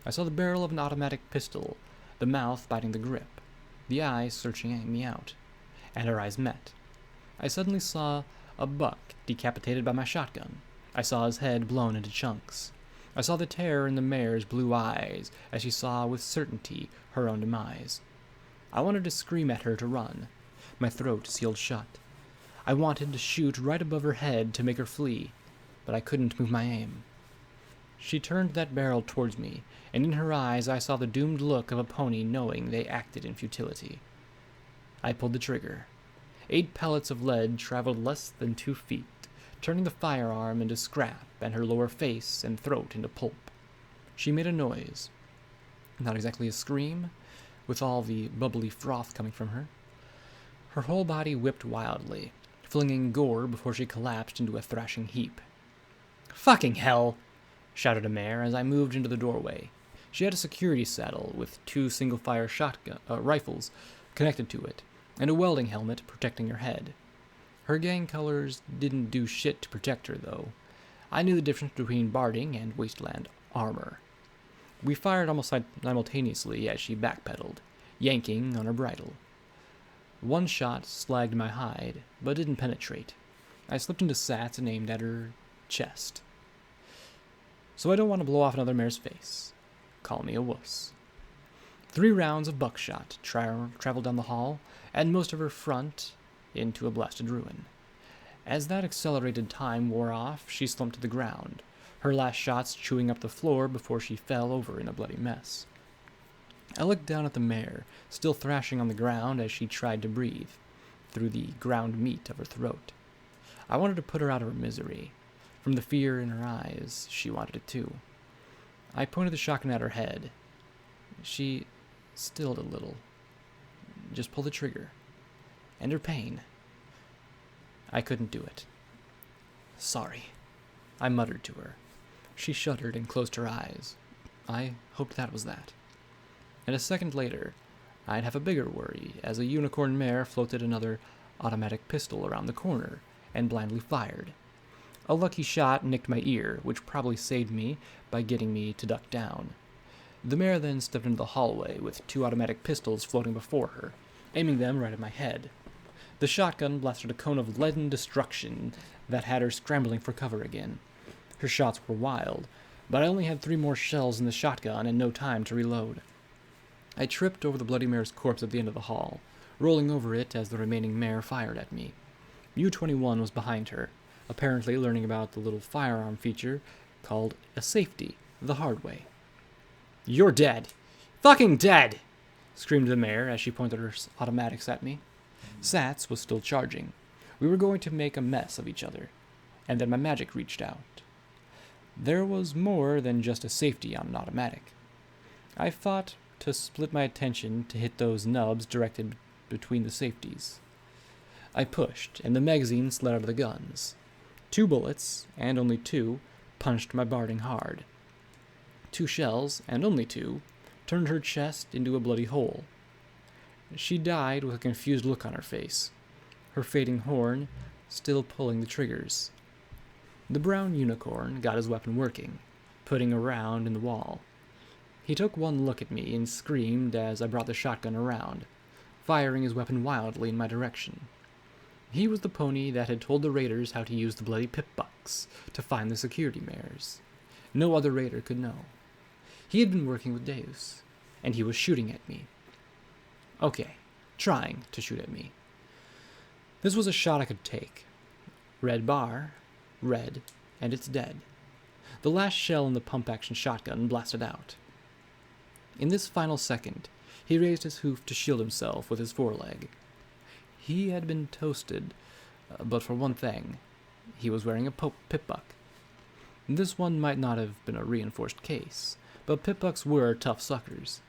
I saw the barrel of an automatic pistol, the mouth biting the grip, the eyes searching me out, and our eyes met. I suddenly saw a buck decapitated by my shotgun. I saw his head blown into chunks. I saw the terror in the mare's blue eyes as she saw with certainty her own demise. I wanted to scream at her to run, my throat sealed shut. I wanted to shoot right above her head to make her flee, but I couldn't move my aim. She turned that barrel towards me, and in her eyes I saw the doomed look of a pony knowing they acted in futility. I pulled the trigger. 8 pellets of lead traveled less than 2 feet, turning the firearm into scrap and her lower face and throat into pulp. She made a noise. Not exactly a scream, with all the bubbly froth coming from her. Her whole body whipped wildly, flinging gore before she collapsed into a thrashing heap. Fucking hell! Shouted a mare as I moved into the doorway. She had a security saddle with 2 single-fire rifles connected to it, and a welding helmet protecting her head. Her gang colors didn't do shit to protect her, though. I knew the difference between barding and wasteland armor. We fired almost simultaneously as she backpedaled, yanking on her bridle. One shot slagged my hide, but didn't penetrate. I slipped into sats and aimed at her chest. So I don't want to blow off another mare's face. Call me a wuss. 3 rounds of buckshot traveled down the hall, and most of her front into a blasted ruin. As that accelerated time wore off, she slumped to the ground, her last shots chewing up the floor before she fell over in a bloody mess. I looked down at the mare, still thrashing on the ground as she tried to breathe, through the ground meat of her throat. I wanted to put her out of her misery. From the fear in her eyes, she wanted it too. I pointed the shotgun at her head. She stilled a little. Just pull the trigger. And her pain. I couldn't do it. Sorry, I muttered to her. She shuddered and closed her eyes. I hoped that was that. And a second later, I'd have a bigger worry as a unicorn mare floated another automatic pistol around the corner and blindly fired. A lucky shot nicked my ear, which probably saved me by getting me to duck down. The mare then stepped into the hallway with 2 automatic pistols floating before her, aiming them right at my head. The shotgun blasted a cone of leaden destruction that had her scrambling for cover again. Her shots were wild, but I only had 3 more shells in the shotgun and no time to reload. I tripped over the bloody mare's corpse at the end of the hall, rolling over it as the remaining mare fired at me. U-21 was behind her, apparently learning about the little firearm feature called a safety the hard way. You're dead! Fucking dead! Screamed the mare as she pointed her automatics at me. Sats was still charging. We were going to make a mess of each other. And then my magic reached out. There was more than just a safety on an automatic. I fought to split my attention to hit those nubs directed between the safeties. I pushed, and the magazine slid out of the guns. 2 bullets, and only 2, punched my barding hard. 2 shells, and only 2, turned her chest into a bloody hole. She died with a confused look on her face, her fading horn still pulling the triggers. The brown unicorn got his weapon working, putting a round in the wall. He took one look at me and screamed as I brought the shotgun around, firing his weapon wildly in my direction. He was the pony that had told the raiders how to use the bloody pip-bucks to find the security mares. No other raider could know. He had been working with Deus, and he was shooting at me. Okay, trying to shoot at me. This was a shot I could take. Red bar, red, and it's dead. The last shell in the pump-action shotgun blasted out. In this final second, he raised his hoof to shield himself with his foreleg. He had been toasted, but for one thing, he was wearing a pip-buck. This one might not have been a reinforced case, but pip-bucks were tough suckers.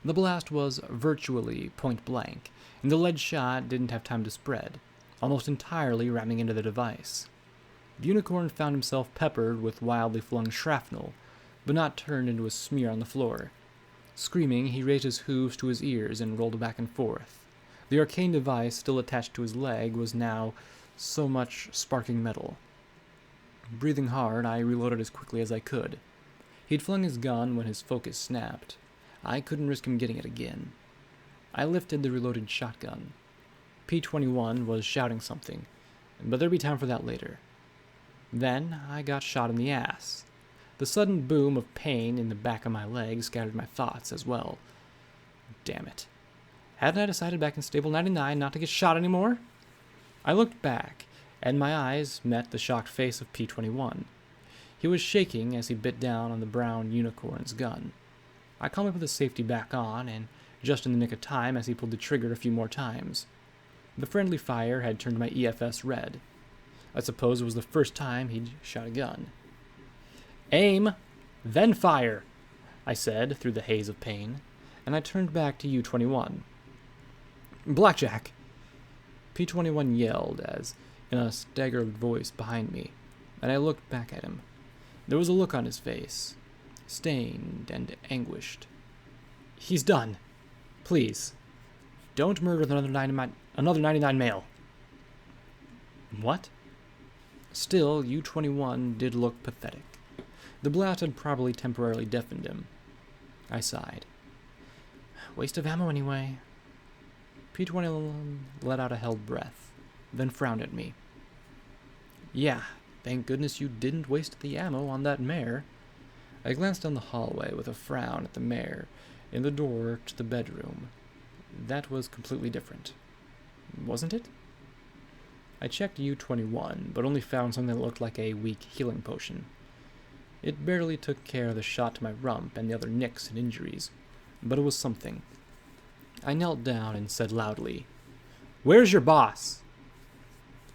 The blast was virtually point-blank, and the lead shot didn't have time to spread, almost entirely ramming into the device. The unicorn found himself peppered with wildly flung shrapnel, but not turned into a smear on the floor. Screaming, he raised his hooves to his ears and rolled back and forth. The arcane device still attached to his leg was now so much sparking metal. Breathing hard, I reloaded as quickly as I could. He'd flung his gun when his focus snapped. I couldn't risk him getting it again. I lifted the reloaded shotgun. P-21 was shouting something, but there'd be time for that later. Then I got shot in the ass. The sudden boom of pain in the back of my leg scattered my thoughts as well. Damn it. Hadn't I decided back in Stable 99 not to get shot anymore? I looked back, and my eyes met the shocked face of P-21. He was shaking as he bit down on the brown unicorn's gun. I calmly put the safety back on, and just in the nick of time as he pulled the trigger a few more times. The friendly fire had turned my EFS red. I suppose it was the first time he'd shot a gun. "Aim, then fire," I said through the haze of pain, and I turned back to U-21. "Blackjack!" P-21 yelled as in a staggered voice behind me, and I looked back at him. There was a look on his face, stained and anguished. "He's done. Please, don't murder another 99 male." What? Still, U-21 did look pathetic. The blast had probably temporarily deafened him. I sighed. Waste of ammo anyway. P-21 let out a held breath, then frowned at me. "Yeah, thank goodness you didn't waste the ammo on that mare." I glanced down the hallway with a frown at the mare in the door to the bedroom. That was completely different. Wasn't it? I checked U-21, but only found something that looked like a weak healing potion. It barely took care of the shot to my rump and the other nicks and injuries, but it was something. I knelt down and said loudly, "Where's your boss?"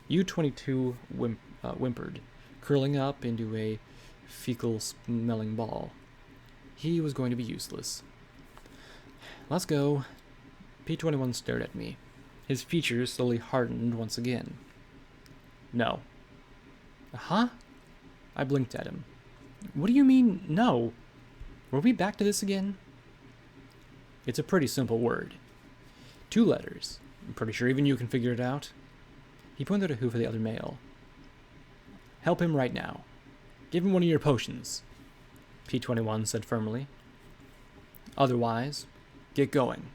U-22 whimpered, curling up into a fecal-smelling ball. He was going to be useless. "Let's go." P-21 stared at me. His features slowly hardened once again. "No." "Huh?" I blinked at him. "What do you mean, no? Were we back to this again?" "It's a pretty simple word. 2 letters. I'm pretty sure even you can figure it out." He pointed at a hoof of the other male. "Help him right now. Give him one of your potions," P-21 said firmly. "Otherwise, get going."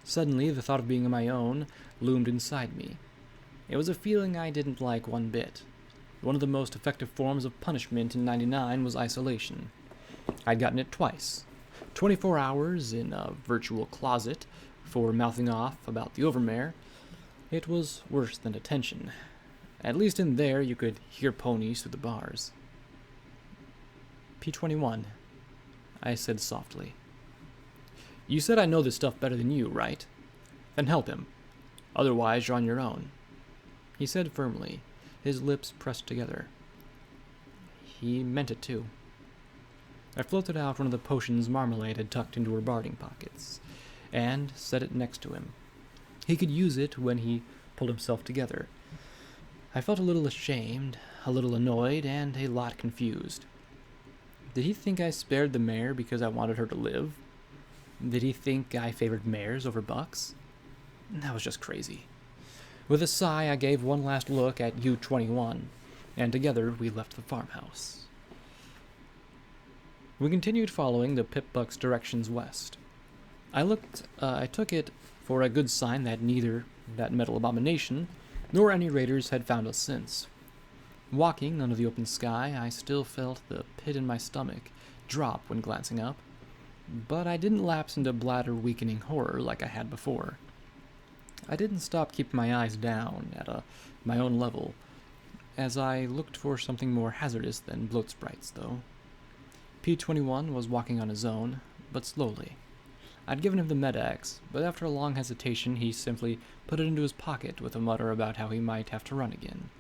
Suddenly, the thought of being on my own loomed inside me. It was a feeling I didn't like one bit. One of the most effective forms of punishment in 99 was isolation. I'd gotten it twice. 24 hours in a virtual closet for mouthing off about the overmare. It was worse than detention. At least in there you could hear ponies through the bars. "P-21, I said softly. "You said I know this stuff better than you, right? Then help him. Otherwise, you're on your own." He said firmly, his lips pressed together. He meant it too. I floated out one of the potions Marmalade had tucked into her barding pockets, and set it next to him. He could use it when he pulled himself together. I felt a little ashamed, a little annoyed, and a lot confused. Did he think I spared the mare because I wanted her to live? Did he think I favored mares over bucks? That was just crazy. With a sigh, I gave one last look at U-21, and together we left the farmhouse. We continued following the pip-buck's directions west. I took it for a good sign that neither that metal abomination nor any raiders had found us since. Walking under the open sky, I still felt the pit in my stomach drop when glancing up, but I didn't lapse into bladder-weakening horror like I had before. I didn't stop keeping my eyes down at my own level, as I looked for something more hazardous than bloat sprites, though. P-21 was walking on his own, but slowly. I'd given him the med-axe, but after a long hesitation he simply put it into his pocket with a mutter about how he might have to run again.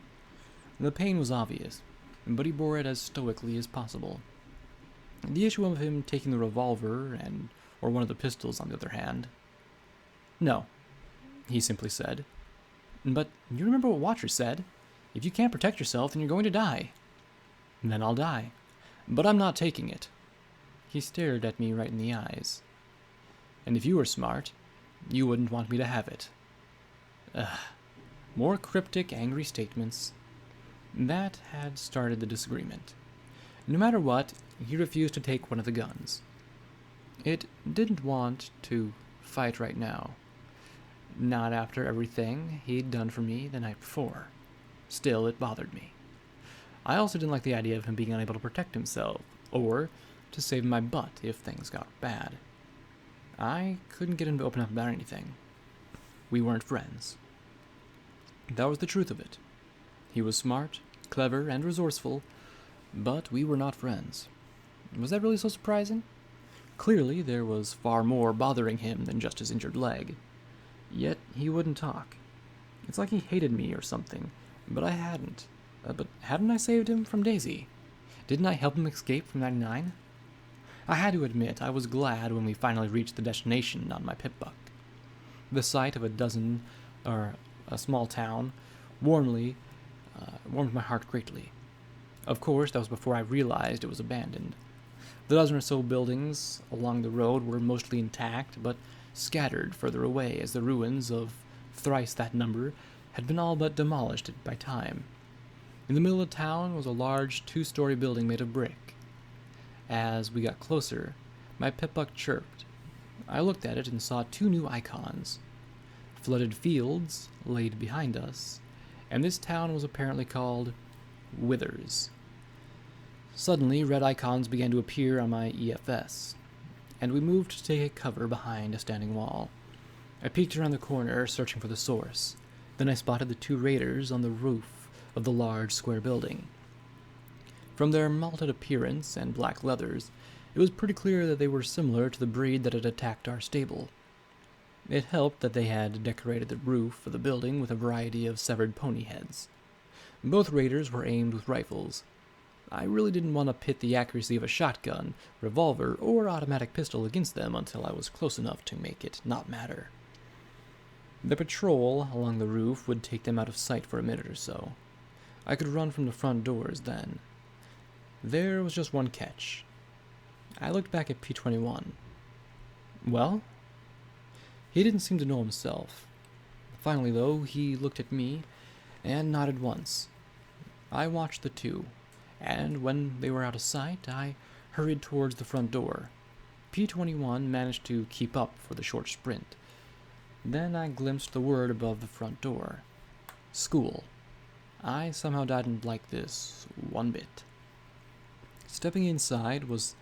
The pain was obvious, but he bore it as stoically as possible. The issue of him taking the revolver or one of the pistols, on the other hand. "No," he simply said. "But you remember what Watcher said? If you can't protect yourself, then you're going to die." "Then I'll die. But I'm not taking it." He stared at me right in the eyes. "And if you were smart, you wouldn't want me to have it." Ugh. More cryptic, angry statements. That had started the disagreement. No matter what, he refused to take one of the guns. It didn't want to fight right now. Not after everything he'd done for me the night before. Still, it bothered me. I also didn't like the idea of him being unable to protect himself, or to save my butt if things got bad. I couldn't get him to open up about anything. We weren't friends. That was the truth of it. He was smart, clever, and resourceful, but we were not friends. Was that really so surprising? Clearly, there was far more bothering him than just his injured leg. Yet, he wouldn't talk. It's like he hated me or something, but I hadn't. But hadn't I saved him from Daisy? Didn't I help him escape from 99? I had to admit I was glad when we finally reached the destination on my pip-buck. The sight of a small town warmed my heart greatly. Of course, that was before I realized it was abandoned. The dozen or so buildings along the road were mostly intact, but scattered further away as the ruins of thrice that number had been all but demolished by time. In the middle of town was a large 2-story building made of brick. As we got closer, my pip-buck chirped. I looked at it and saw 2 new icons. Flooded fields laid behind us, and this town was apparently called Withers. Suddenly, red icons began to appear on my EFS, and we moved to take cover behind a standing wall. I peeked around the corner, searching for the source. Then I spotted the 2 raiders on the roof of the large square building. From their malted appearance and black leathers, it was pretty clear that they were similar to the breed that had attacked our stable. It helped that they had decorated the roof of the building with a variety of severed pony heads. Both raiders were aimed with rifles. I really didn't want to pit the accuracy of a shotgun, revolver, or automatic pistol against them until I was close enough to make it not matter. The patrol along the roof would take them out of sight for a minute or so. I could run from the front doors then. There was just one catch. I looked back at P-21. Well? He didn't seem to know himself. Finally, though, he looked at me and nodded once. I watched the 2, and when they were out of sight, I hurried towards the front door. P-21 managed to keep up for the short sprint. Then I glimpsed the word above the front door. School. I somehow didn't like this one bit. Stepping inside was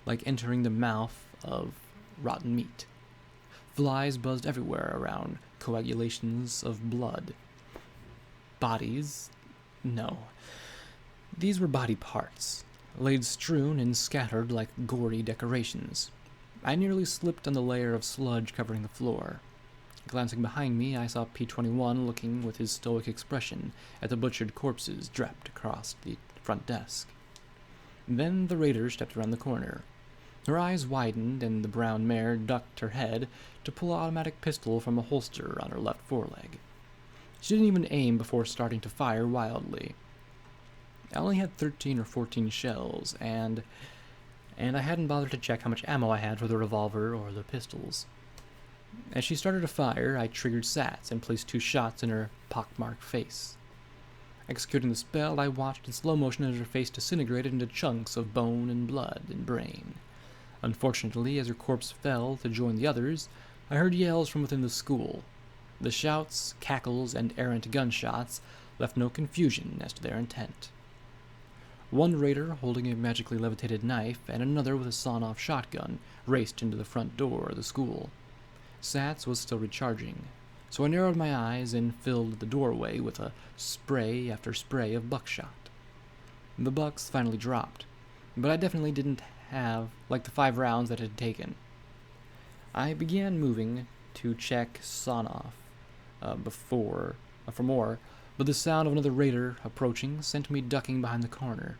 like entering the mouth of rotten meat. Flies buzzed everywhere around coagulations of blood. Bodies? No. These were body parts, laid strewn and scattered like gory decorations. I nearly slipped on the layer of sludge covering the floor. Glancing behind me, I saw P-21 looking with his stoic expression at the butchered corpses draped across the front desk. Then the raiders stepped around the corner. Her eyes widened, and the brown mare ducked her head to pull an automatic pistol from a holster on her left foreleg. She didn't even aim before starting to fire wildly. I only had 13 or 14 shells, and I hadn't bothered to check how much ammo I had for the revolver or the pistols. As she started to fire, I triggered Sats and placed 2 shots in her pockmarked face. Executing the spell, I watched in slow motion as her face disintegrated into chunks of bone and blood and brain. Unfortunately, as her corpse fell to join the others, I heard yells from within the school. The shouts, cackles, and errant gunshots left no confusion as to their intent. One raider, holding a magically levitated knife, and another with a sawn-off shotgun, raced into the front door of the school. Sats was still recharging, so I narrowed my eyes and filled the doorway with a spray after spray of buckshot. The bucks finally dropped, but I definitely didn't have like the 5 rounds that it had taken. I began moving to check sawn-off for more, but the sound of another raider approaching sent me ducking behind the corner.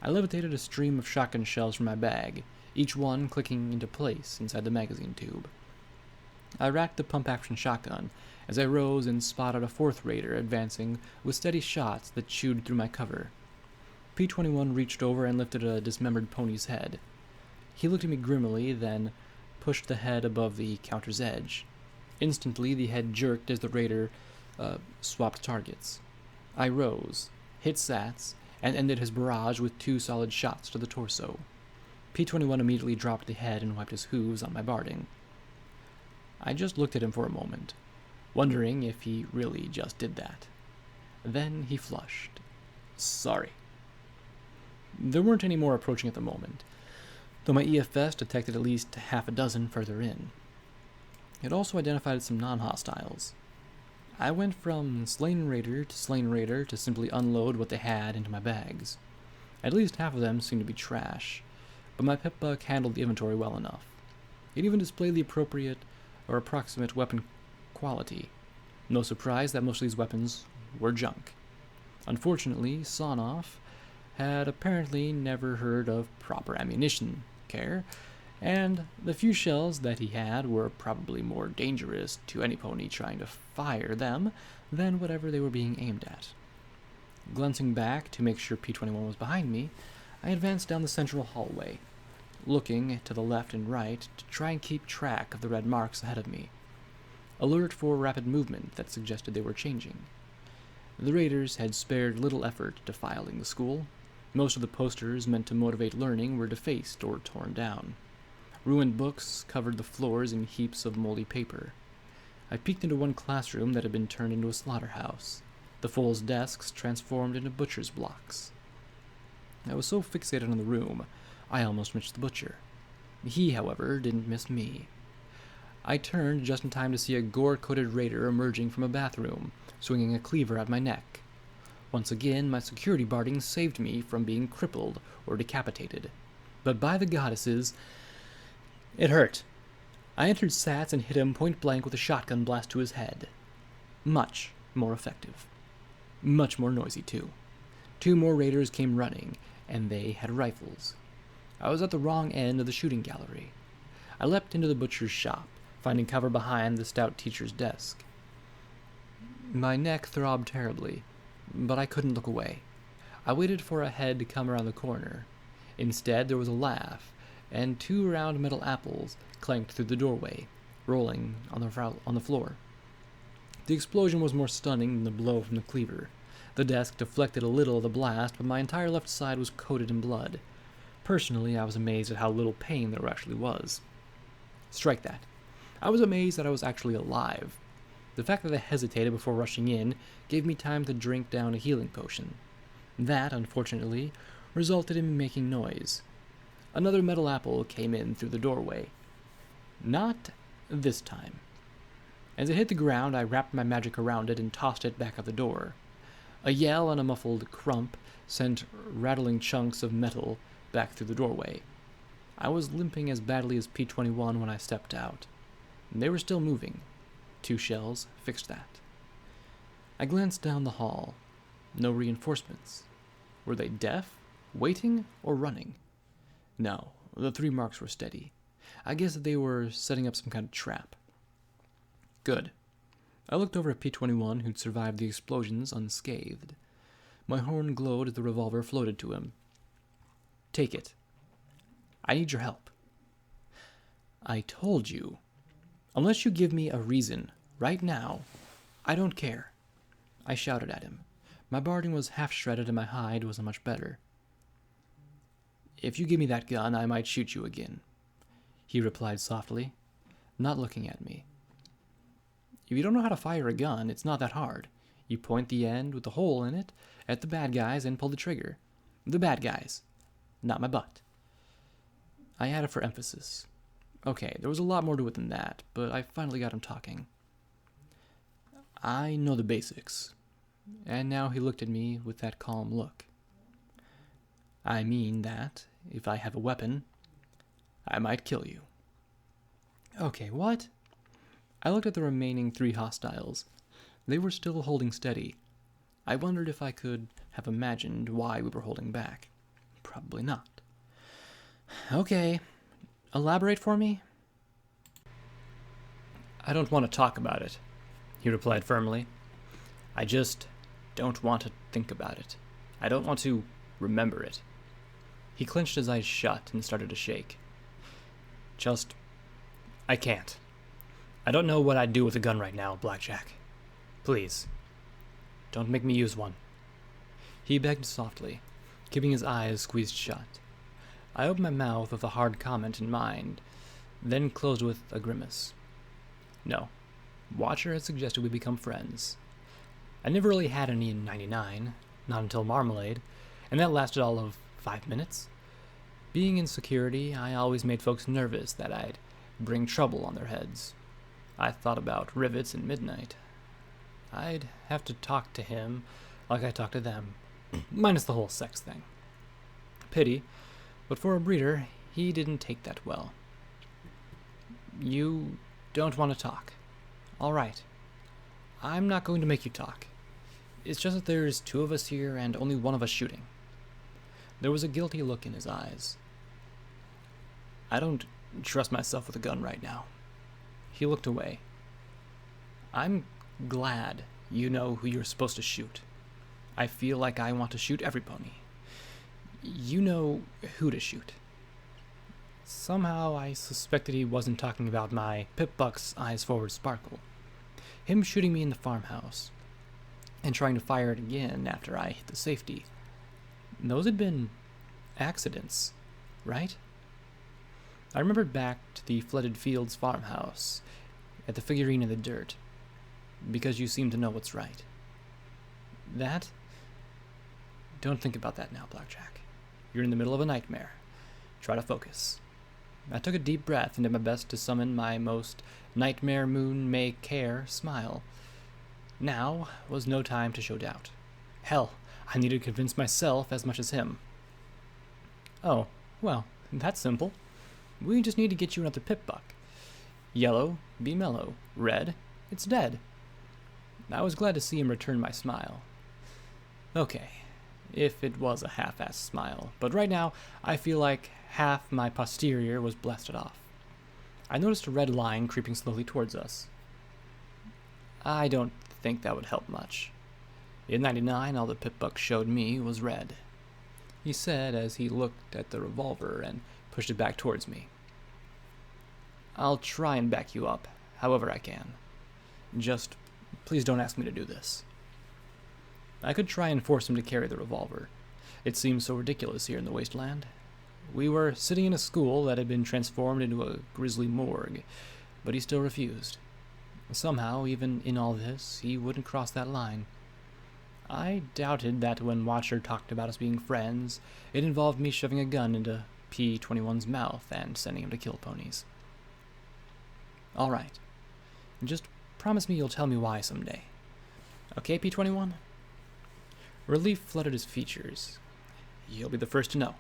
I levitated a stream of shotgun shells from my bag, each one clicking into place inside the magazine tube. I racked the pump-action shotgun as I rose and spotted a 4th raider advancing with steady shots that chewed through my cover. P-21 reached over and lifted a dismembered pony's head. He looked at me grimly, then pushed the head above the counter's edge. Instantly, the head jerked as the raider swapped targets. I rose, hit Sats, and ended his barrage with 2 solid shots to the torso. P-21 immediately dropped the head and wiped his hooves on my barding. I just looked at him for a moment, wondering if he really just did that. Then he flushed. Sorry. There weren't any more approaching at the moment, though my EFS detected at least half a dozen further in. It also identified some non-hostiles. I went from slain raider to simply unload what they had into my bags. At least half of them seemed to be trash, but my pip-buck handled the inventory well enough. It even displayed the appropriate or approximate weapon quality. No surprise that most of these weapons were junk. Unfortunately, Sonoff had apparently never heard of proper ammunition care, and the few shells that he had were probably more dangerous to any pony trying to fire them than whatever they were being aimed at. Glancing back to make sure P-21 was behind me, I advanced down the central hallway, looking to the left and right to try and keep track of the red marks ahead of me. Alert for rapid movement that suggested they were changing. The raiders had spared little effort defiling the school. Most of the posters meant to motivate learning were defaced or torn down. Ruined books covered the floors in heaps of moldy paper. I peeked into one classroom that had been turned into a slaughterhouse, the fool's desks transformed into butcher's blocks. I was so fixated on the room, I almost missed the butcher. He, however, didn't miss me. I turned just in time to see a gore-coated raider emerging from a bathroom, swinging a cleaver at my neck. Once again, my security barding saved me from being crippled or decapitated. But by the goddesses, it hurt. I entered Sats and hit him point-blank with a shotgun blast to his head. Much more effective. Much more noisy, too. 2 more raiders came running, and they had rifles. I was at the wrong end of the shooting gallery. I leapt into the butcher's shop, finding cover behind the stout teacher's desk. My neck throbbed terribly, but I couldn't look away. I waited for a head to come around the corner. Instead, there was a laugh, and 2 round metal apples clanked through the doorway, rolling on the floor. The explosion was more stunning than the blow from the cleaver. The desk deflected a little of the blast, but my entire left side was coated in blood. Personally, I was amazed at how little pain there actually was. Strike that. I was amazed that I was actually alive. The fact that I hesitated before rushing in gave me time to drink down a healing potion. That, unfortunately, resulted in me making noise. Another metal apple came in through the doorway. Not this time. As it hit the ground, I wrapped my magic around it and tossed it back out the door. A yell and a muffled crump sent rattling chunks of metal back through the doorway. I was limping as badly as P-21 when I stepped out. They were still moving. 2 shells fixed that. I glanced down the hall. No reinforcements. Were they deaf, waiting, or running? No, The 3 marks were steady. I guess that they were setting up some kind of trap. Good. I looked over at P-21, who'd survived the explosions unscathed. My horn glowed as the revolver floated to him. Take it. I need your help. I told you. Unless you give me a reason, right now, I don't care. I shouted at him. My barding was half shredded and my hide wasn't much better. If you give me that gun, I might shoot you again, he replied softly, not looking at me. If you don't know how to fire a gun, it's not that hard. You point the end with the hole in it at the bad guys and pull the trigger. The bad guys, not my butt. I added for emphasis. Okay, there was a lot more to it than that, but I finally got him talking. I know the basics. And now he looked at me with that calm look. I mean that, if I have a weapon, I might kill you. Okay, what? I looked at the remaining 3 hostiles. They were still holding steady. I wondered if I could have imagined why we were holding back. Probably not. Okay, elaborate for me? I don't want to talk about it, he replied firmly. I just don't want to think about it. I don't want to remember it. He clenched his eyes shut and started to shake. I can't. I don't know what I'd do with a gun right now, Blackjack. Please, don't make me use one. He begged softly, keeping his eyes squeezed shut. I opened my mouth with a hard comment in mind, then closed with a grimace. No, Watcher had suggested we become friends. I never really had any in 99, not until Marmalade, and that lasted all of 5 minutes. Being in security, I always made folks nervous that I'd bring trouble on their heads. I thought about rivets and midnight. I'd have to talk to him like I talked to them, minus the whole sex thing. Pity, but for a breeder, he didn't take that well. You don't want to talk. All right. I'm not going to make you talk. It's just that there's 2 of us here and only 1 of us shooting. There was a guilty look in his eyes. I don't trust myself with a gun right now. He looked away. I'm glad you know who you're supposed to shoot. I feel like I want to shoot every pony. You know who to shoot. Somehow I suspected he wasn't talking about my Pip-Buck's eyes forward sparkle. Him shooting me in the farmhouse, and trying to fire it again after I hit the safety. Those had been accidents, right? I remembered back to the flooded fields farmhouse, at the figurine in the dirt, because you seem to know what's right. That? Don't think about that now, Blackjack. You're in the middle of a nightmare. Try to focus. I took a deep breath and did my best to summon my most nightmare moon may care smile. Now was no time to show doubt. Hell, I needed to convince myself as much as him. Oh, well, that's simple. We just need to get you another Pip-Buck. Yellow, be mellow. Red, it's dead. I was glad to see him return my smile. Okay, if it was a half-assed smile, but right now I feel like half my posterior was blasted off. I noticed a red line creeping slowly towards us. I don't think that would help much. In 99, all the Pip-Buck showed me was red, he said as he looked at the revolver and pushed it back towards me. I'll try and back you up, however I can. Just, please don't ask me to do this. I could try and force him to carry the revolver. It seemed so ridiculous here in the wasteland. We were sitting in a school that had been transformed into a grisly morgue, but he still refused. Somehow, even in all this, he wouldn't cross that line. I doubted that when Watcher talked about us being friends, it involved me shoving a gun into P-21's mouth and sending him to kill ponies. All right. Just promise me you'll tell me why someday. Okay, P-21? Relief flooded his features. You'll be the first to know,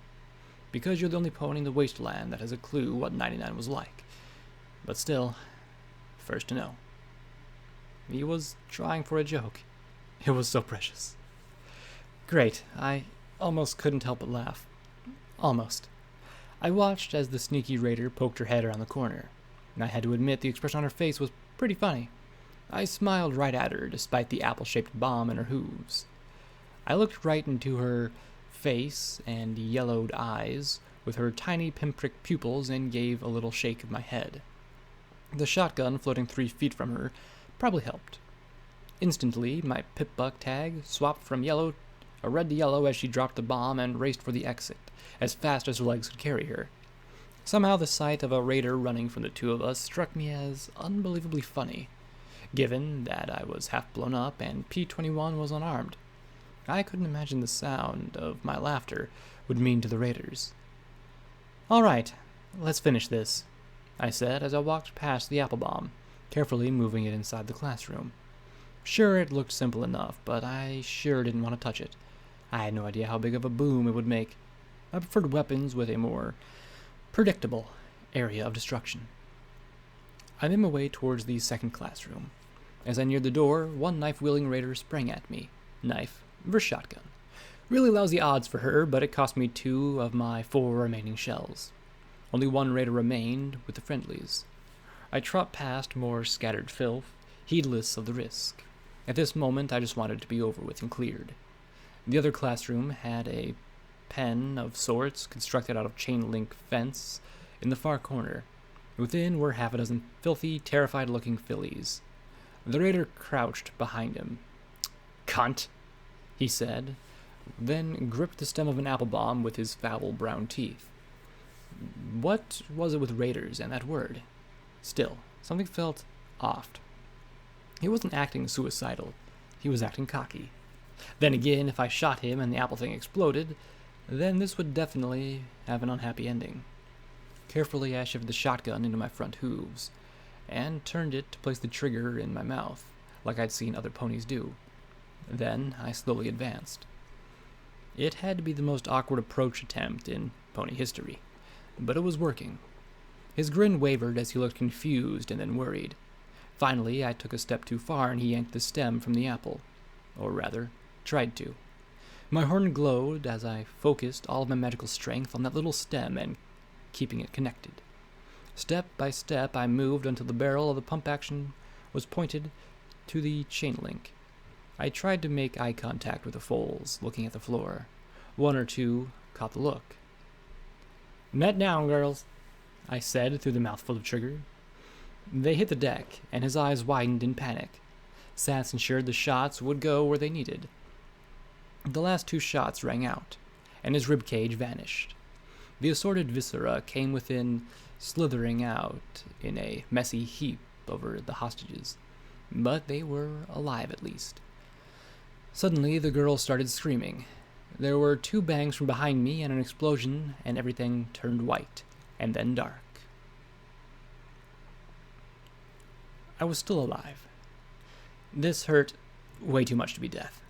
because you're the only pony in the wasteland that has a clue what 99 was like. But still, first to know. He was trying for a joke. It was so precious. Great, I almost couldn't help but laugh. Almost. I watched as the sneaky raider poked her head around the corner, and I had to admit the expression on her face was pretty funny. I smiled right at her, despite the apple-shaped bomb in her hooves. I looked right into her face and yellowed eyes with her tiny pinprick pupils and gave a little shake of my head. The shotgun floating 3 feet from her probably helped. Instantly, my pip-buck tag swapped from red to yellow as she dropped the bomb and raced for the exit, as fast as her legs could carry her. Somehow the sight of a raider running from the two of us struck me as unbelievably funny, given that I was half blown up and P-21 was unarmed. I couldn't imagine the sound of my laughter would mean to the raiders. "All right, let's finish this," I said as I walked past the apple bomb, carefully moving it inside the classroom. Sure, it looked simple enough, but I sure didn't want to touch it. I had no idea how big of a boom it would make. I preferred weapons with a more predictable area of destruction. I made my way towards the second classroom. As I neared the door, one knife-wielding raider sprang at me. Knife versus shotgun. Really lousy odds for her, but it cost me 2 of my 4 remaining shells. Only 1 raider remained with the friendlies. I trot past more scattered filth, heedless of the risk. At this moment, I just wanted it to be over with and cleared. The other classroom had a pen of sorts constructed out of chain-link fence in the far corner. Within were half a dozen filthy, terrified-looking fillies. The raider crouched behind him. "Cunt," he said, then gripped the stem of an apple bomb with his foul brown teeth. What was it with raiders and that word? Still, something felt off. He wasn't acting suicidal. He was acting cocky. Then again, if I shot him and the apple thing exploded, then this would definitely have an unhappy ending. Carefully, I shifted the shotgun into my front hooves and turned it to place the trigger in my mouth, like I'd seen other ponies do. Then I slowly advanced. It had to be the most awkward approach attempt in pony history, but it was working. His grin wavered as he looked confused and then worried. Finally, I took a step too far and he yanked the stem from the apple. Or rather, tried to. My horn glowed as I focused all of my magical strength on that little stem and keeping it connected. Step by step, I moved until the barrel of the pump action was pointed to the chain link. I tried to make eye contact with the foals, looking at the floor. 1 or 2 caught the look. "Net down, girls," I said through the mouthful of trigger. They hit the deck, and his eyes widened in panic. Sats ensured the shots would go where they needed. The last 2 shots rang out, and his ribcage vanished. The assorted viscera came within slithering out in a messy heap over the hostages, but they were alive at least. Suddenly, the girl started screaming. There were 2 bangs from behind me and an explosion, and everything turned white, and then dark. I was still alive. This hurt way too much to be death.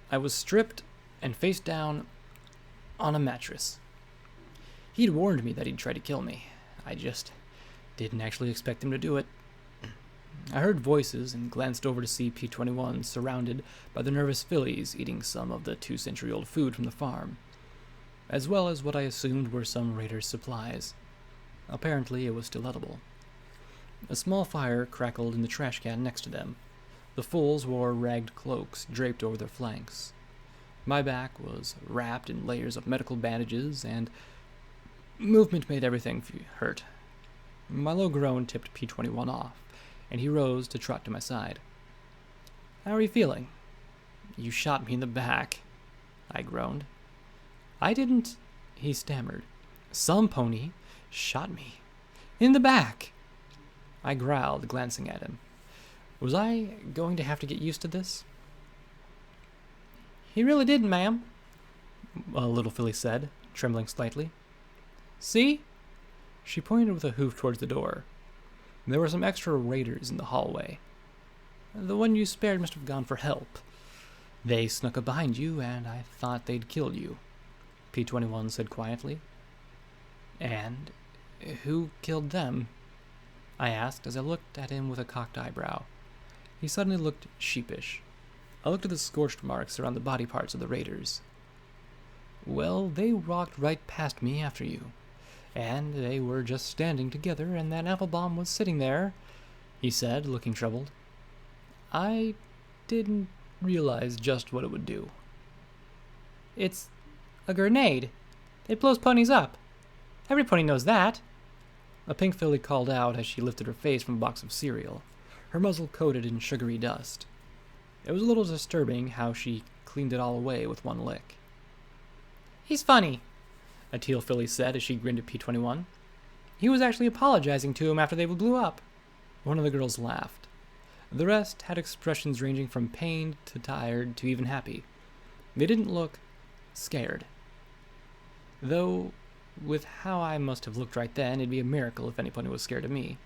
I was stripped and face down on a mattress. He'd warned me that he'd try to kill me. I just didn't actually expect him to do it. I heard voices and glanced over to see P-21 surrounded by the nervous fillies eating some of the 2-century-old food from the farm, as well as what I assumed were some raiders' supplies. Apparently, it was still edible. A small fire crackled in the trash can next to them. The foals wore ragged cloaks draped over their flanks. My back was wrapped in layers of medical bandages, and movement made everything hurt. My low groan tipped P-21 off, and he rose to trot to my side. "How are you feeling?" "You shot me in the back," I groaned. "I didn't," he stammered. "Some pony shot me in the back," I growled, glancing at him. Was I going to have to get used to this? "He really didn't, ma'am," a little filly said, trembling slightly. "See?" She pointed with a hoof towards the door. There were some extra raiders in the hallway. "The one you spared must have gone for help. They snuck up behind you, and I thought they'd killed you," P-21 said quietly. "And who killed them?" I asked as I looked at him with a cocked eyebrow. He suddenly looked sheepish. I looked at the scorched marks around the body parts of the raiders. "Well, they walked right past me after you. and they were just standing together, and that apple bomb was sitting there, he said, looking troubled. I didn't realize just what it would do. It's a grenade. It blows ponies up. Every pony knows that. A pink filly called out as she lifted her face from a box of cereal, her muzzle coated in sugary dust. It was a little disturbing how she cleaned it all away with one lick. He's funny, a teal filly said as she grinned at P-21. He was actually apologizing to him after they blew up. One of the girls laughed. The rest had expressions ranging from pained to tired to even happy. They didn't look scared. Though, with how I must have looked right then, it'd be a miracle if anybody was scared of me.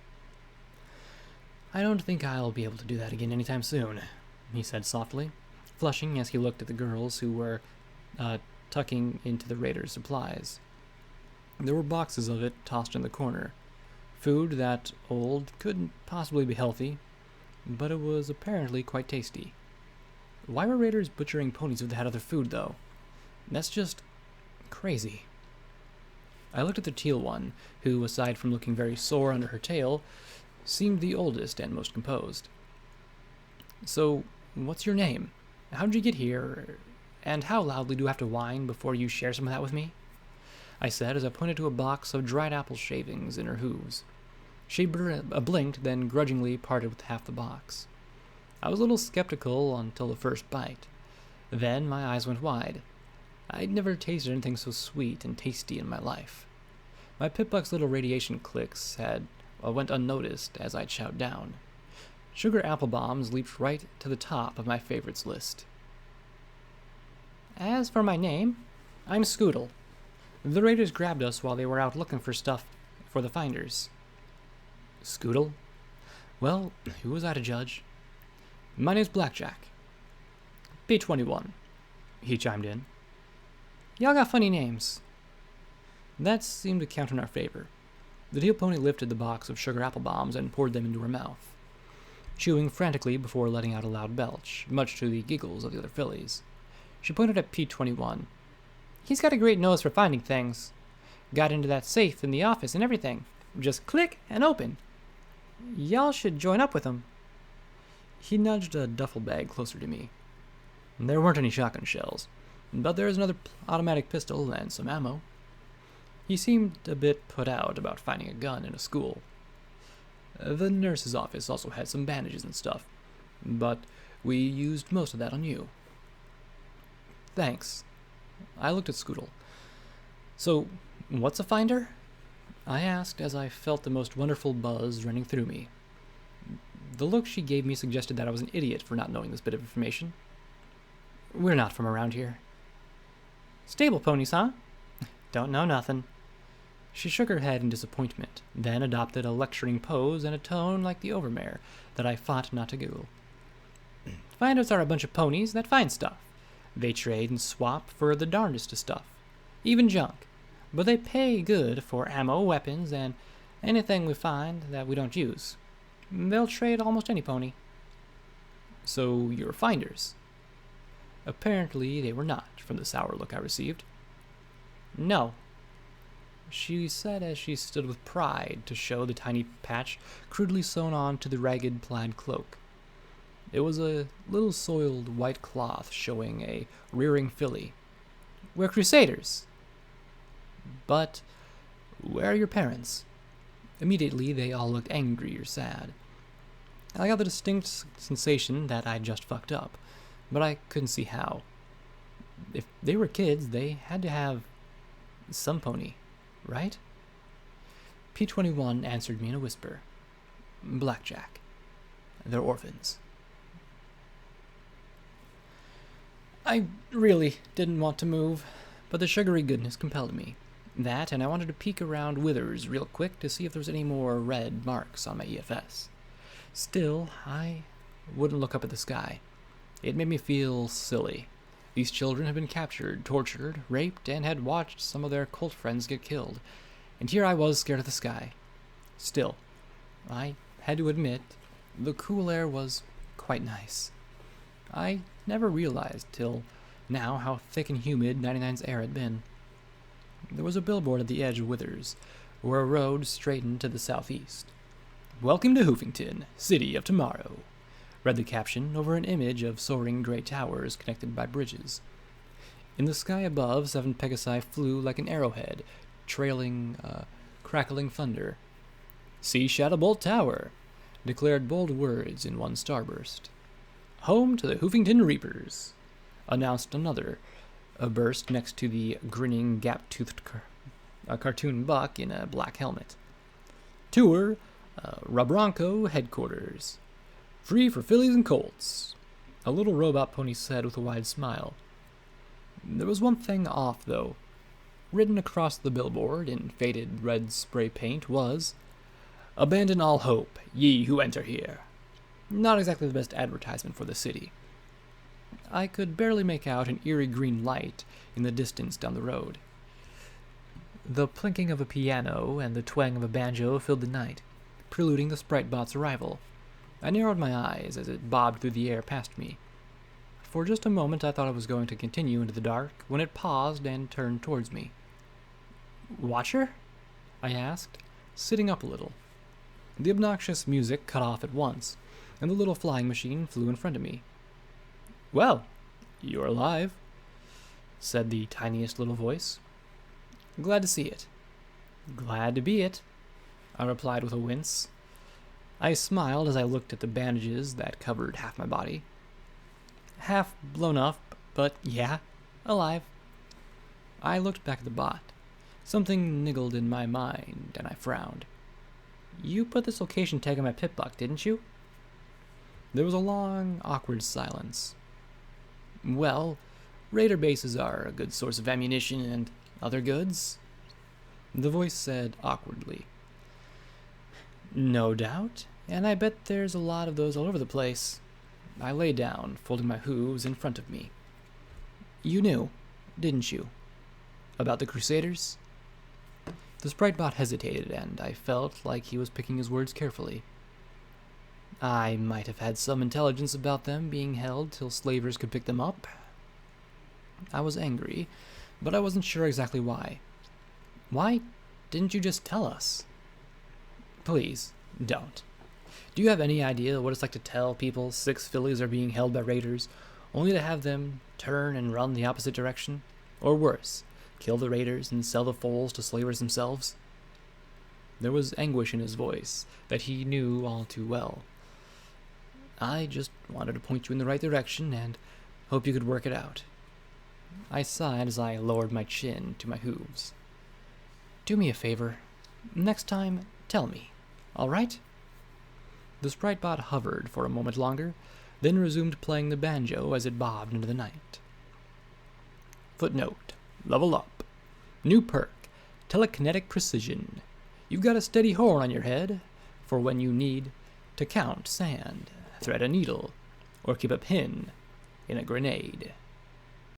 I don't think I'll be able to do that again anytime soon, he said softly, flushing as he looked at the girls who were tucking into the raiders' supplies. There were boxes of it tossed in the corner. Food that old couldn't possibly be healthy, but it was apparently quite tasty. Why were raiders butchering ponies if they had other food, though? That's just crazy. I looked at the teal one, who, aside from looking very sore under her tail, seemed the oldest and most composed. So, what's your name? How did you get here? And how loudly do I have to whine before you share some of that with me? I said as I pointed to a box of dried apple shavings in her hooves. She blinked, then grudgingly parted with half the box. I was a little skeptical until the first bite. Then my eyes went wide. I'd never tasted anything so sweet and tasty in my life. My Pip-Buck's little radiation clicks went unnoticed as I'd shout down. Sugar apple bombs leaped right to the top of my favorites list. As for my name, I'm Scoodle. The raiders grabbed us while they were out looking for stuff for the finders. Scoodle? Well, who was I to judge? My name's Blackjack. B-21, he chimed in. Y'all got funny names. That seemed to count in our favor. The teal pony lifted the box of sugar apple bombs and poured them into her mouth, chewing frantically before letting out a loud belch, much to the giggles of the other fillies. She pointed at P-21. He's got a great nose for finding things. Got into that safe in the office and everything. Just click and open. Y'all should join up with him. He nudged a duffel bag closer to me. There weren't any shotgun shells, but there was another automatic pistol and some ammo. He seemed a bit put out about finding a gun in a school. The nurse's office also had some bandages and stuff, but we used most of that on you. Thanks. I looked at Scoodle. So, what's a finder? I asked as I felt the most wonderful buzz running through me. The look she gave me suggested that I was an idiot for not knowing this bit of information. We're not from around here. Stable ponies, huh? Don't know nothing. She shook her head in disappointment, then adopted a lecturing pose and a tone like the overmare that I fought not to giggle. Finders are a bunch of ponies that find stuff. They trade and swap for the darndest of stuff, even junk, but they pay good for ammo, weapons, and anything we find that we don't use. They'll trade almost any pony. So you're finders? Apparently they were not, from the sour look I received. No, she said as she stood with pride to show the tiny patch crudely sewn on to the ragged plaid cloak. It was a little soiled white cloth showing a rearing filly. We're crusaders. But where are your parents? Immediately they all looked angry or sad. I got the distinct sensation that I'd just fucked up, but I couldn't see how. If they were kids, they had to have some pony, right? P-21 answered me in a whisper. Blackjack. They're orphans. I really didn't want to move, but the sugary goodness compelled me. That, and I wanted to peek around Withers real quick to see if there was any more red marks on my EFS. Still, I wouldn't look up at the sky. It made me feel silly. These children had been captured, tortured, raped, and had watched some of their cult friends get killed. And here I was scared of the sky. Still, I had to admit, the cool air was quite nice. I never realized till now how thick and humid 99's air had been. There was a billboard at the edge of Withers, where a road straightened to the southeast. "Welcome to Hoofington, City of Tomorrow," read the caption over an image of soaring gray towers connected by bridges. In the sky above, 7 Pegasi flew like an arrowhead, trailing crackling thunder. "See Shadowbolt Tower," declared bold words in one starburst. "Home to the Hoofington Reapers," announced another, a burst next to the grinning, gap-toothed cartoon buck in a black helmet. "Tour Rabronco Headquarters. Free for fillies and colts," a little robot pony said with a wide smile. There was one thing off, though. Written across the billboard in faded red spray paint was, "Abandon all hope, ye who enter here." Not exactly the best advertisement for the city. I could barely make out an eerie green light in the distance down the road. The plinking of a piano and the twang of a banjo filled the night, preluding the Spritebot's arrival. I narrowed my eyes as it bobbed through the air past me. For just a moment I thought it was going to continue into the dark, when it paused and turned towards me. "Watcher?" I asked, sitting up a little. The obnoxious music cut off at once, and the little flying machine flew in front of me. "Well, you're alive," said the tiniest little voice. "Glad to see it." "Glad to be it," I replied with a wince. I smiled as I looked at the bandages that covered half my body. Half blown up, but yeah, alive. I looked back at the bot. Something niggled in my mind, and I frowned. "You put this location tag on my pip-buck, didn't you?" There was a long, awkward silence. "Well, raider bases are a good source of ammunition and other goods," the voice said awkwardly. "No doubt, and I bet there's a lot of those all over the place." I lay down, folding my hooves in front of me. "You knew, didn't you, about the Crusaders?" The Spritebot hesitated, and I felt like he was picking his words carefully. "I might have had some intelligence about them being held till slavers could pick them up." I was angry, but I wasn't sure exactly why. "Why didn't you just tell us?" "Please, don't. Do you have any idea what it's like to tell people 6 fillies are being held by raiders, only to have them turn and run the opposite direction? Or worse, kill the raiders and sell the foals to slavers themselves?" There was anguish in his voice that he knew all too well. "I just wanted to point you in the right direction and hope you could work it out." I sighed as I lowered my chin to my hooves. "Do me a favor. Next time, tell me. All right?" The Spritebot hovered for a moment longer, then resumed playing the banjo as it bobbed into the night. Footnote: Level up. New perk: Telekinetic Precision. You've got a steady horn on your head for when you need to count sand, thread a needle, or keep a pin in a grenade.